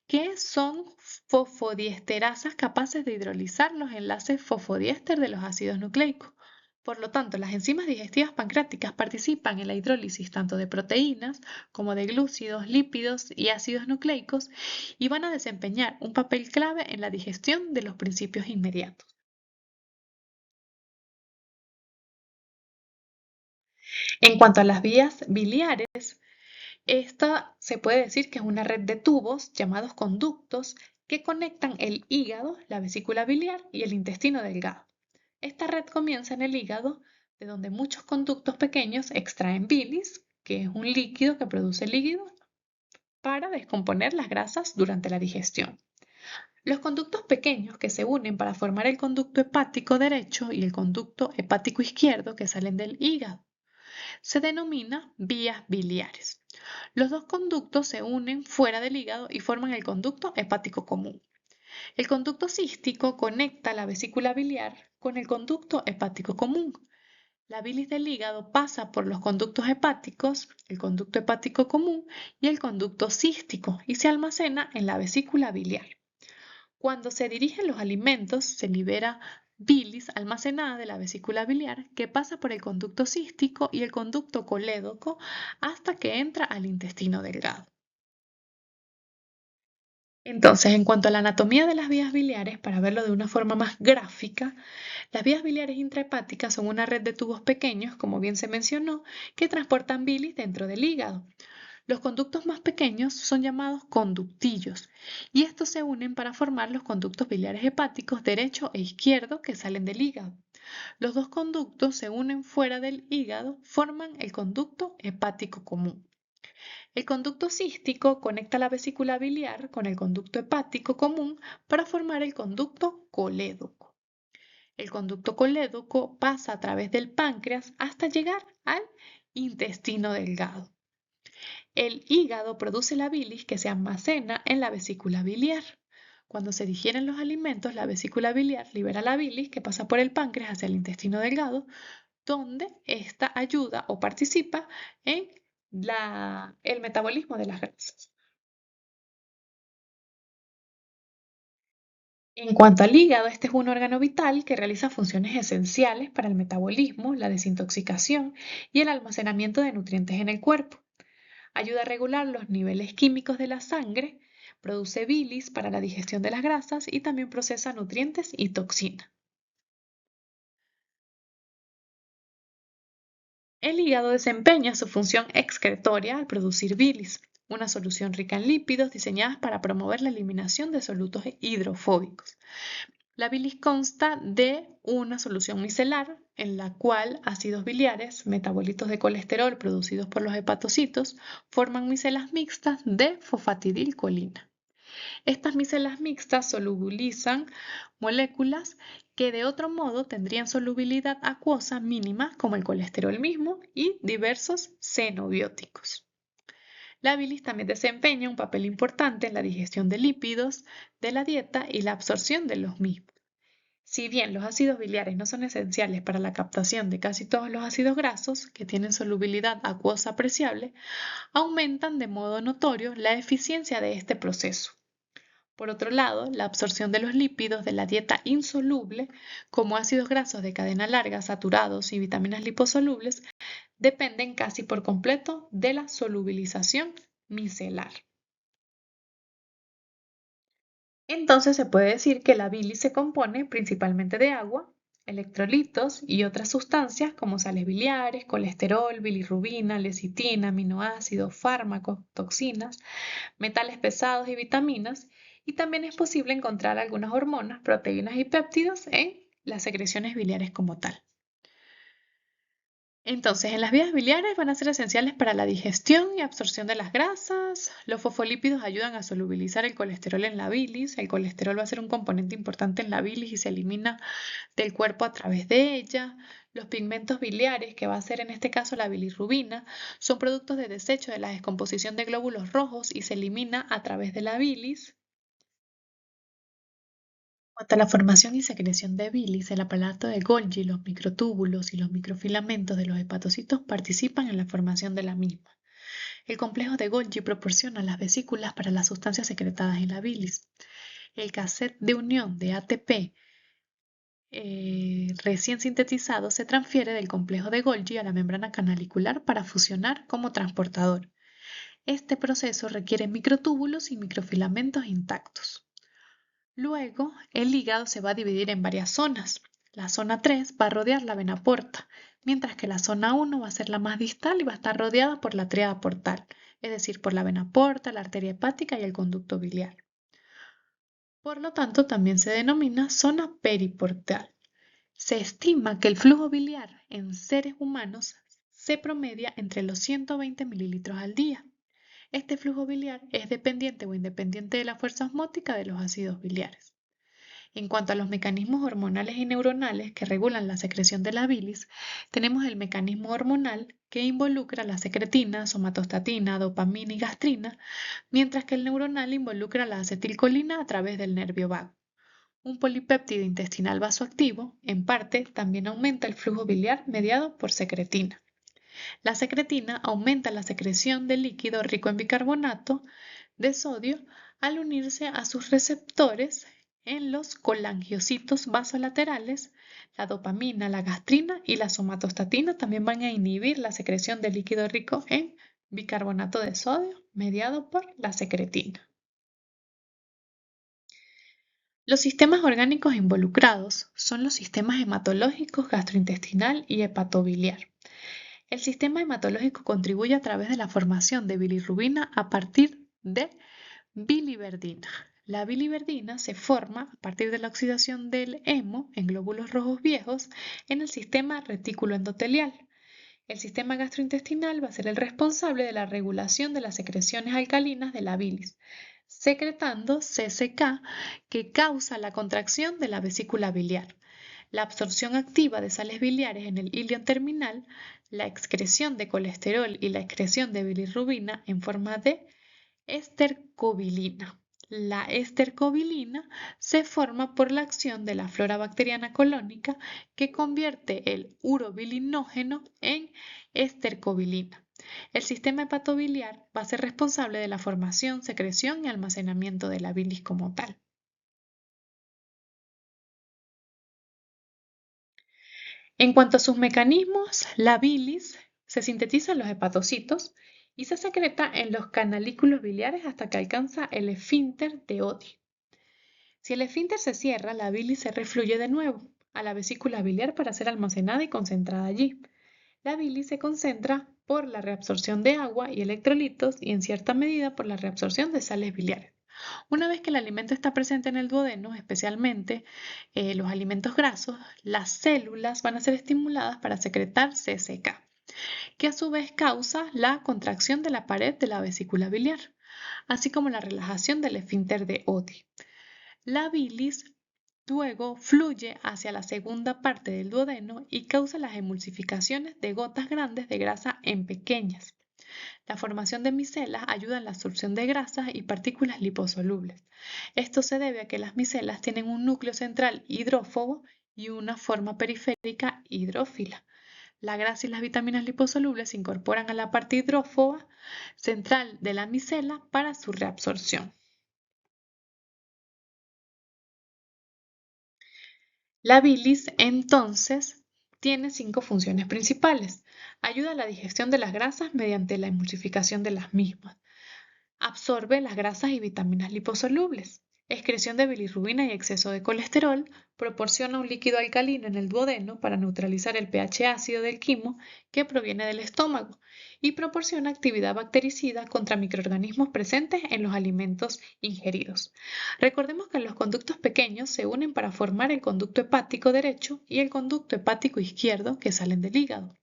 que son fosfodiesterasas capaces de hidrolizar los enlaces fosfodiéster de los ácidos nucleicos. Por lo tanto, las enzimas digestivas pancreáticas participan en la hidrólisis tanto de proteínas como de glúcidos, lípidos y ácidos nucleicos y van a desempeñar un papel clave en la digestión de los principios inmediatos. En cuanto a las vías biliares, esta se puede decir que es una red de tubos llamados conductos que conectan el hígado, la vesícula biliar y el intestino delgado. Esta red comienza en el hígado, de donde muchos conductos pequeños extraen bilis, que es un líquido que produce el hígado para descomponer las grasas durante la digestión. Los conductos pequeños que se unen para formar el conducto hepático derecho y el conducto hepático izquierdo que salen del hígado se denomina vías biliares. Los dos conductos se unen fuera del hígado y forman el conducto hepático común. El conducto cístico conecta la vesícula biliar con el conducto hepático común. La bilis del hígado pasa por los conductos hepáticos, el conducto hepático común y el conducto cístico y se almacena en la vesícula biliar. Cuando se dirigen los alimentos, se libera bilis almacenada de la vesícula biliar que pasa por el conducto cístico y el conducto colédoco hasta que entra al intestino delgado. Entonces, en cuanto a la anatomía de las vías biliares, para verlo de una forma más gráfica, las vías biliares intrahepáticas son una red de tubos pequeños, como bien se mencionó, que transportan bilis dentro del hígado. Los conductos más pequeños son llamados conductillos y estos se unen para formar los conductos biliares hepáticos derecho e izquierdo que salen del hígado. Los dos conductos se unen fuera del hígado, forman el conducto hepático común. El conducto cístico conecta la vesícula biliar con el conducto hepático común para formar el conducto colédoco. El conducto colédoco pasa a través del páncreas hasta llegar al intestino delgado. El hígado produce la bilis que se almacena en la vesícula biliar. Cuando se digieren los alimentos, la vesícula biliar libera la bilis que pasa por el páncreas hacia el intestino delgado, donde ésta ayuda o participa en el metabolismo de las grasas. En cuanto al hígado, este es un órgano vital que realiza funciones esenciales para el metabolismo, la desintoxicación y el almacenamiento de nutrientes en el cuerpo. Ayuda a regular los niveles químicos de la sangre, produce bilis para la digestión de las grasas y también procesa nutrientes y toxinas. El hígado desempeña su función excretoria al producir bilis, una solución rica en lípidos diseñada para promover la eliminación de solutos hidrofóbicos. La bilis consta de una solución micelar en la cual ácidos biliares, metabolitos de colesterol producidos por los hepatocitos, forman micelas mixtas de fosfatidilcolina. Estas micelas mixtas solubilizan moléculas que de otro modo tendrían solubilidad acuosa mínima, como el colesterol mismo y diversos xenobióticos. La bilis también desempeña un papel importante en la digestión de lípidos de la dieta y la absorción de los mismos. Si bien los ácidos biliares no son esenciales para la captación de casi todos los ácidos grasos, que tienen solubilidad acuosa apreciable, aumentan de modo notorio la eficiencia de este proceso. Por otro lado, la absorción de los lípidos de la dieta insoluble, como ácidos grasos de cadena larga, saturados y vitaminas liposolubles, dependen casi por completo de la solubilización micelar. Entonces se puede decir que la bilis se compone principalmente de agua, electrolitos y otras sustancias como sales biliares, colesterol, bilirrubina, lecitina, aminoácidos, fármacos, toxinas, metales pesados y vitaminas, y también es posible encontrar algunas hormonas, proteínas y péptidos en las secreciones biliares como tal. Entonces, en las vías biliares van a ser esenciales para la digestión y absorción de las grasas. Los fosfolípidos ayudan a solubilizar el colesterol en la bilis. El colesterol va a ser un componente importante en la bilis y se elimina del cuerpo a través de ella. Los pigmentos biliares, que va a ser en este caso la bilirrubina, son productos de desecho de la descomposición de glóbulos rojos y se elimina a través de la bilis. Cuanto a la formación y secreción de bilis, el aparato de Golgi, los microtúbulos y los microfilamentos de los hepatocitos participan en la formación de la misma. El complejo de Golgi proporciona las vesículas para las sustancias secretadas en la bilis. El cassette de unión de ATP recién sintetizado se transfiere del complejo de Golgi a la membrana canalicular para fusionar como transportador. Este proceso requiere microtúbulos y microfilamentos intactos. Luego, el hígado se va a dividir en varias zonas. La zona 3 va a rodear la vena porta, mientras que la zona 1 va a ser la más distal y va a estar rodeada por la tríada portal, es decir, por la vena porta, la arteria hepática y el conducto biliar. Por lo tanto, también se denomina zona periportal. Se estima que el flujo biliar en seres humanos se promedia entre los 120 mililitros al día. Este flujo biliar es dependiente o independiente de la fuerza osmótica de los ácidos biliares. En cuanto a los mecanismos hormonales y neuronales que regulan la secreción de la bilis, tenemos el mecanismo hormonal que involucra la secretina, somatostatina, dopamina y gastrina, mientras que el neuronal involucra la acetilcolina a través del nervio vago. Un polipéptido intestinal vasoactivo, en parte, también aumenta el flujo biliar mediado por secretina. La secretina aumenta la secreción de líquido rico en bicarbonato de sodio al unirse a sus receptores en los colangiocitos vasolaterales. La dopamina, la gastrina y la somatostatina también van a inhibir la secreción de líquido rico en bicarbonato de sodio mediado por la secretina. Los sistemas orgánicos involucrados son los sistemas hematológicos, gastrointestinal y hepatobiliar. El sistema hematológico contribuye a través de la formación de bilirrubina a partir de biliverdina. La biliverdina se forma a partir de la oxidación del hemo en glóbulos rojos viejos en el sistema retículo endotelial. El sistema gastrointestinal va a ser el responsable de la regulación de las secreciones alcalinas de la bilis, secretando CCK, que causa la contracción de la vesícula biliar, la absorción activa de sales biliares en el ilion terminal, la excreción de colesterol y la excreción de bilirrubina en forma de estercobilina. La estercobilina se forma por la acción de la flora bacteriana colónica que convierte el urobilinógeno en estercobilina. El sistema hepatobiliar va a ser responsable de la formación, secreción y almacenamiento de la bilis como tal. En cuanto a sus mecanismos, la bilis se sintetiza en los hepatocitos y se secreta en los canalículos biliares hasta que alcanza el esfínter de Oddi. Si el esfínter se cierra, la bilis se refluye de nuevo a la vesícula biliar para ser almacenada y concentrada allí. La bilis se concentra por la reabsorción de agua y electrolitos y en cierta medida por la reabsorción de sales biliares. Una vez que el alimento está presente en el duodeno, especialmente los alimentos grasos, las células van a ser estimuladas para secretar CCK, que a su vez causa la contracción de la pared de la vesícula biliar, así como la relajación del esfínter de Oddi. La bilis luego fluye hacia la segunda parte del duodeno y causa las emulsificaciones de gotas grandes de grasa en pequeñas. La formación de micelas ayuda en la absorción de grasas y partículas liposolubles. Esto se debe a que las micelas tienen un núcleo central hidrófobo y una forma periférica hidrófila. La grasa y las vitaminas liposolubles se incorporan a la parte hidrófoba central de la micela para su reabsorción. La bilis, entonces, tiene 5 funciones principales. Ayuda a la digestión de las grasas mediante la emulsificación de las mismas. Absorbe las grasas y vitaminas liposolubles. Excreción de bilirrubina y exceso de colesterol. Proporciona un líquido alcalino en el duodeno para neutralizar el pH ácido del quimo que proviene del estómago. Y proporciona actividad bactericida contra microorganismos presentes en los alimentos ingeridos. Recordemos que los conductos pequeños se unen para formar el conducto hepático derecho y el conducto hepático izquierdo que salen del hígado.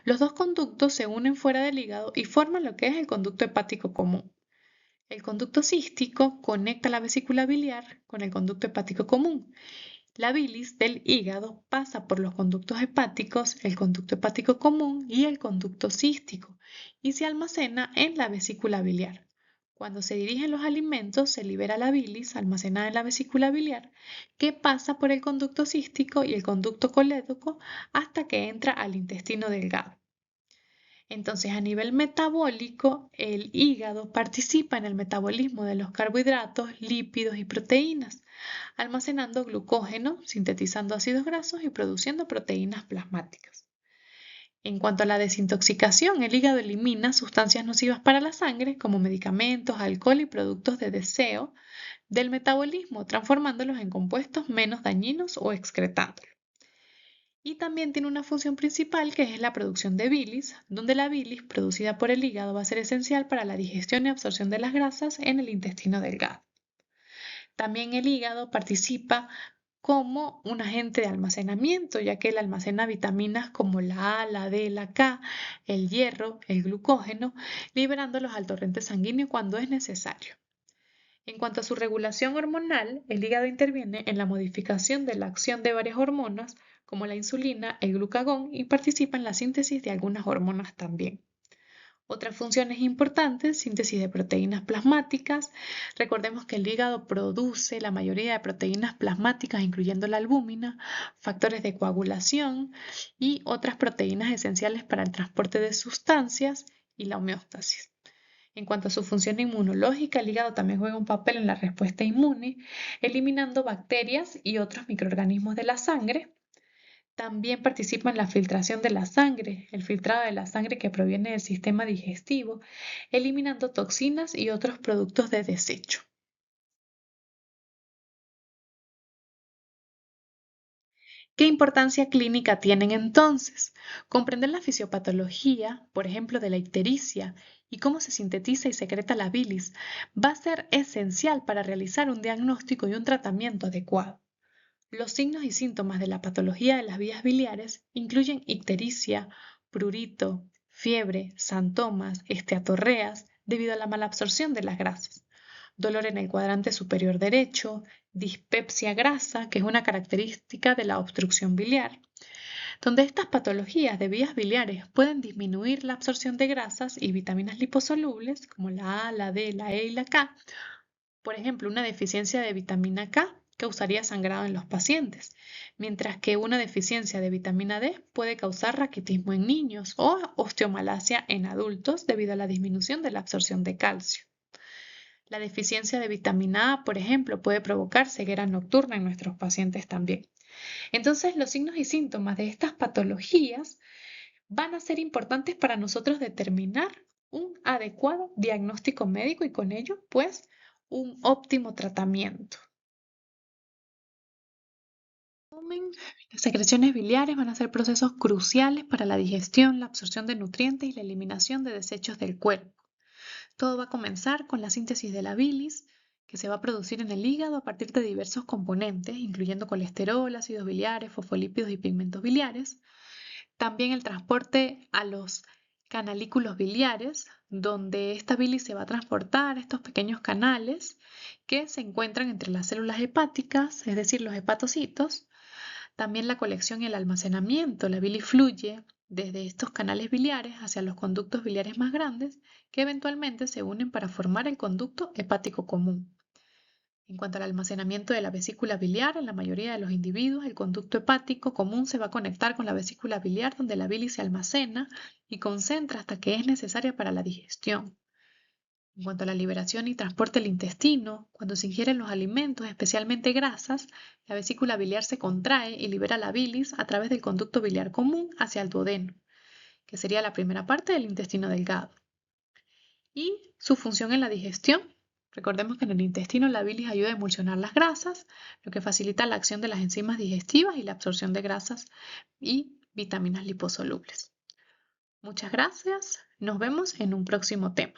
Los dos conductos se unen fuera del hígado y forman lo que es el conducto hepático común. El conducto cístico conecta la vesícula biliar con el conducto hepático común. La bilis del hígado pasa por los conductos hepáticos, el conducto hepático común y el conducto cístico y se almacena en la vesícula biliar. Cuando se dirigen los alimentos, se libera la bilis almacenada en la vesícula biliar, que pasa por el conducto cístico y el conducto colédoco hasta que entra al intestino delgado. Entonces, a nivel metabólico, el hígado participa en el metabolismo de los carbohidratos, lípidos y proteínas, almacenando glucógeno, sintetizando ácidos grasos y produciendo proteínas plasmáticas. En cuanto a la desintoxicación, el hígado elimina sustancias nocivas para la sangre, como medicamentos, alcohol y productos de deseo, del metabolismo, transformándolos en compuestos menos dañinos o excretándolos. Y también tiene una función principal que es la producción de bilis, donde la bilis producida por el hígado va a ser esencial para la digestión y absorción de las grasas en el intestino delgado. También el hígado participa como un agente de almacenamiento, ya que él almacena vitaminas como la A, la D, la K, el hierro, el glucógeno, liberándolos al torrente sanguíneo cuando es necesario. En cuanto a su regulación hormonal, el hígado interviene en la modificación de la acción de varias hormonas, como la insulina, el glucagón, y participa en la síntesis de algunas hormonas también. Otras funciones importantes, síntesis de proteínas plasmáticas. Recordemos que el hígado produce la mayoría de proteínas plasmáticas, incluyendo la albúmina, factores de coagulación y otras proteínas esenciales para el transporte de sustancias y la homeostasis. En cuanto a su función inmunológica, el hígado también juega un papel en la respuesta inmune, eliminando bacterias y otros microorganismos de la sangre. También participa en la filtración de la sangre, el filtrado de la sangre que proviene del sistema digestivo, eliminando toxinas y otros productos de desecho. ¿Qué importancia clínica tienen entonces? Comprender la fisiopatología, por ejemplo, de la ictericia y cómo se sintetiza y secreta la bilis, va a ser esencial para realizar un diagnóstico y un tratamiento adecuado. Los signos y síntomas de la patología de las vías biliares incluyen ictericia, prurito, fiebre, santomas, esteatorreas, debido a la mala absorción de las grasas, dolor en el cuadrante superior derecho, dispepsia grasa, que es una característica de la obstrucción biliar, donde estas patologías de vías biliares pueden disminuir la absorción de grasas y vitaminas liposolubles, como la A, la D, la E y la K, Por ejemplo, una deficiencia de vitamina K causaría sangrado en los pacientes, mientras que una deficiencia de vitamina D puede causar raquitismo en niños o osteomalacia en adultos debido a la disminución de la absorción de calcio. La deficiencia de vitamina A, por ejemplo, puede provocar ceguera nocturna en nuestros pacientes también. Entonces, los signos y síntomas de estas patologías van a ser importantes para nosotros determinar un adecuado diagnóstico médico y con ello, pues, un óptimo tratamiento. Las secreciones biliares van a ser procesos cruciales para la digestión, la absorción de nutrientes y la eliminación de desechos del cuerpo. Todo va a comenzar con la síntesis de la bilis, que se va a producir en el hígado a partir de diversos componentes, incluyendo colesterol, ácidos biliares, fosfolípidos y pigmentos biliares. También el transporte a los canalículos biliares, donde esta bilis se va a transportar a estos pequeños canales que se encuentran entre las células hepáticas, es decir, los hepatocitos. También la colección y el almacenamiento. La bilis fluye desde estos canales biliares hacia los conductos biliares más grandes, que eventualmente se unen para formar el conducto hepático común. En cuanto al almacenamiento de la vesícula biliar, en la mayoría de los individuos, el conducto hepático común se va a conectar con la vesícula biliar, donde la bilis se almacena y concentra hasta que es necesaria para la digestión. En cuanto a la liberación y transporte del intestino, cuando se ingieren los alimentos, especialmente grasas, la vesícula biliar se contrae y libera la bilis a través del conducto biliar común hacia el duodeno, que sería la primera parte del intestino delgado. Y su función en la digestión. Recordemos que en el intestino la bilis ayuda a emulsionar las grasas, lo que facilita la acción de las enzimas digestivas y la absorción de grasas y vitaminas liposolubles. Muchas gracias. Nos vemos en un próximo tema.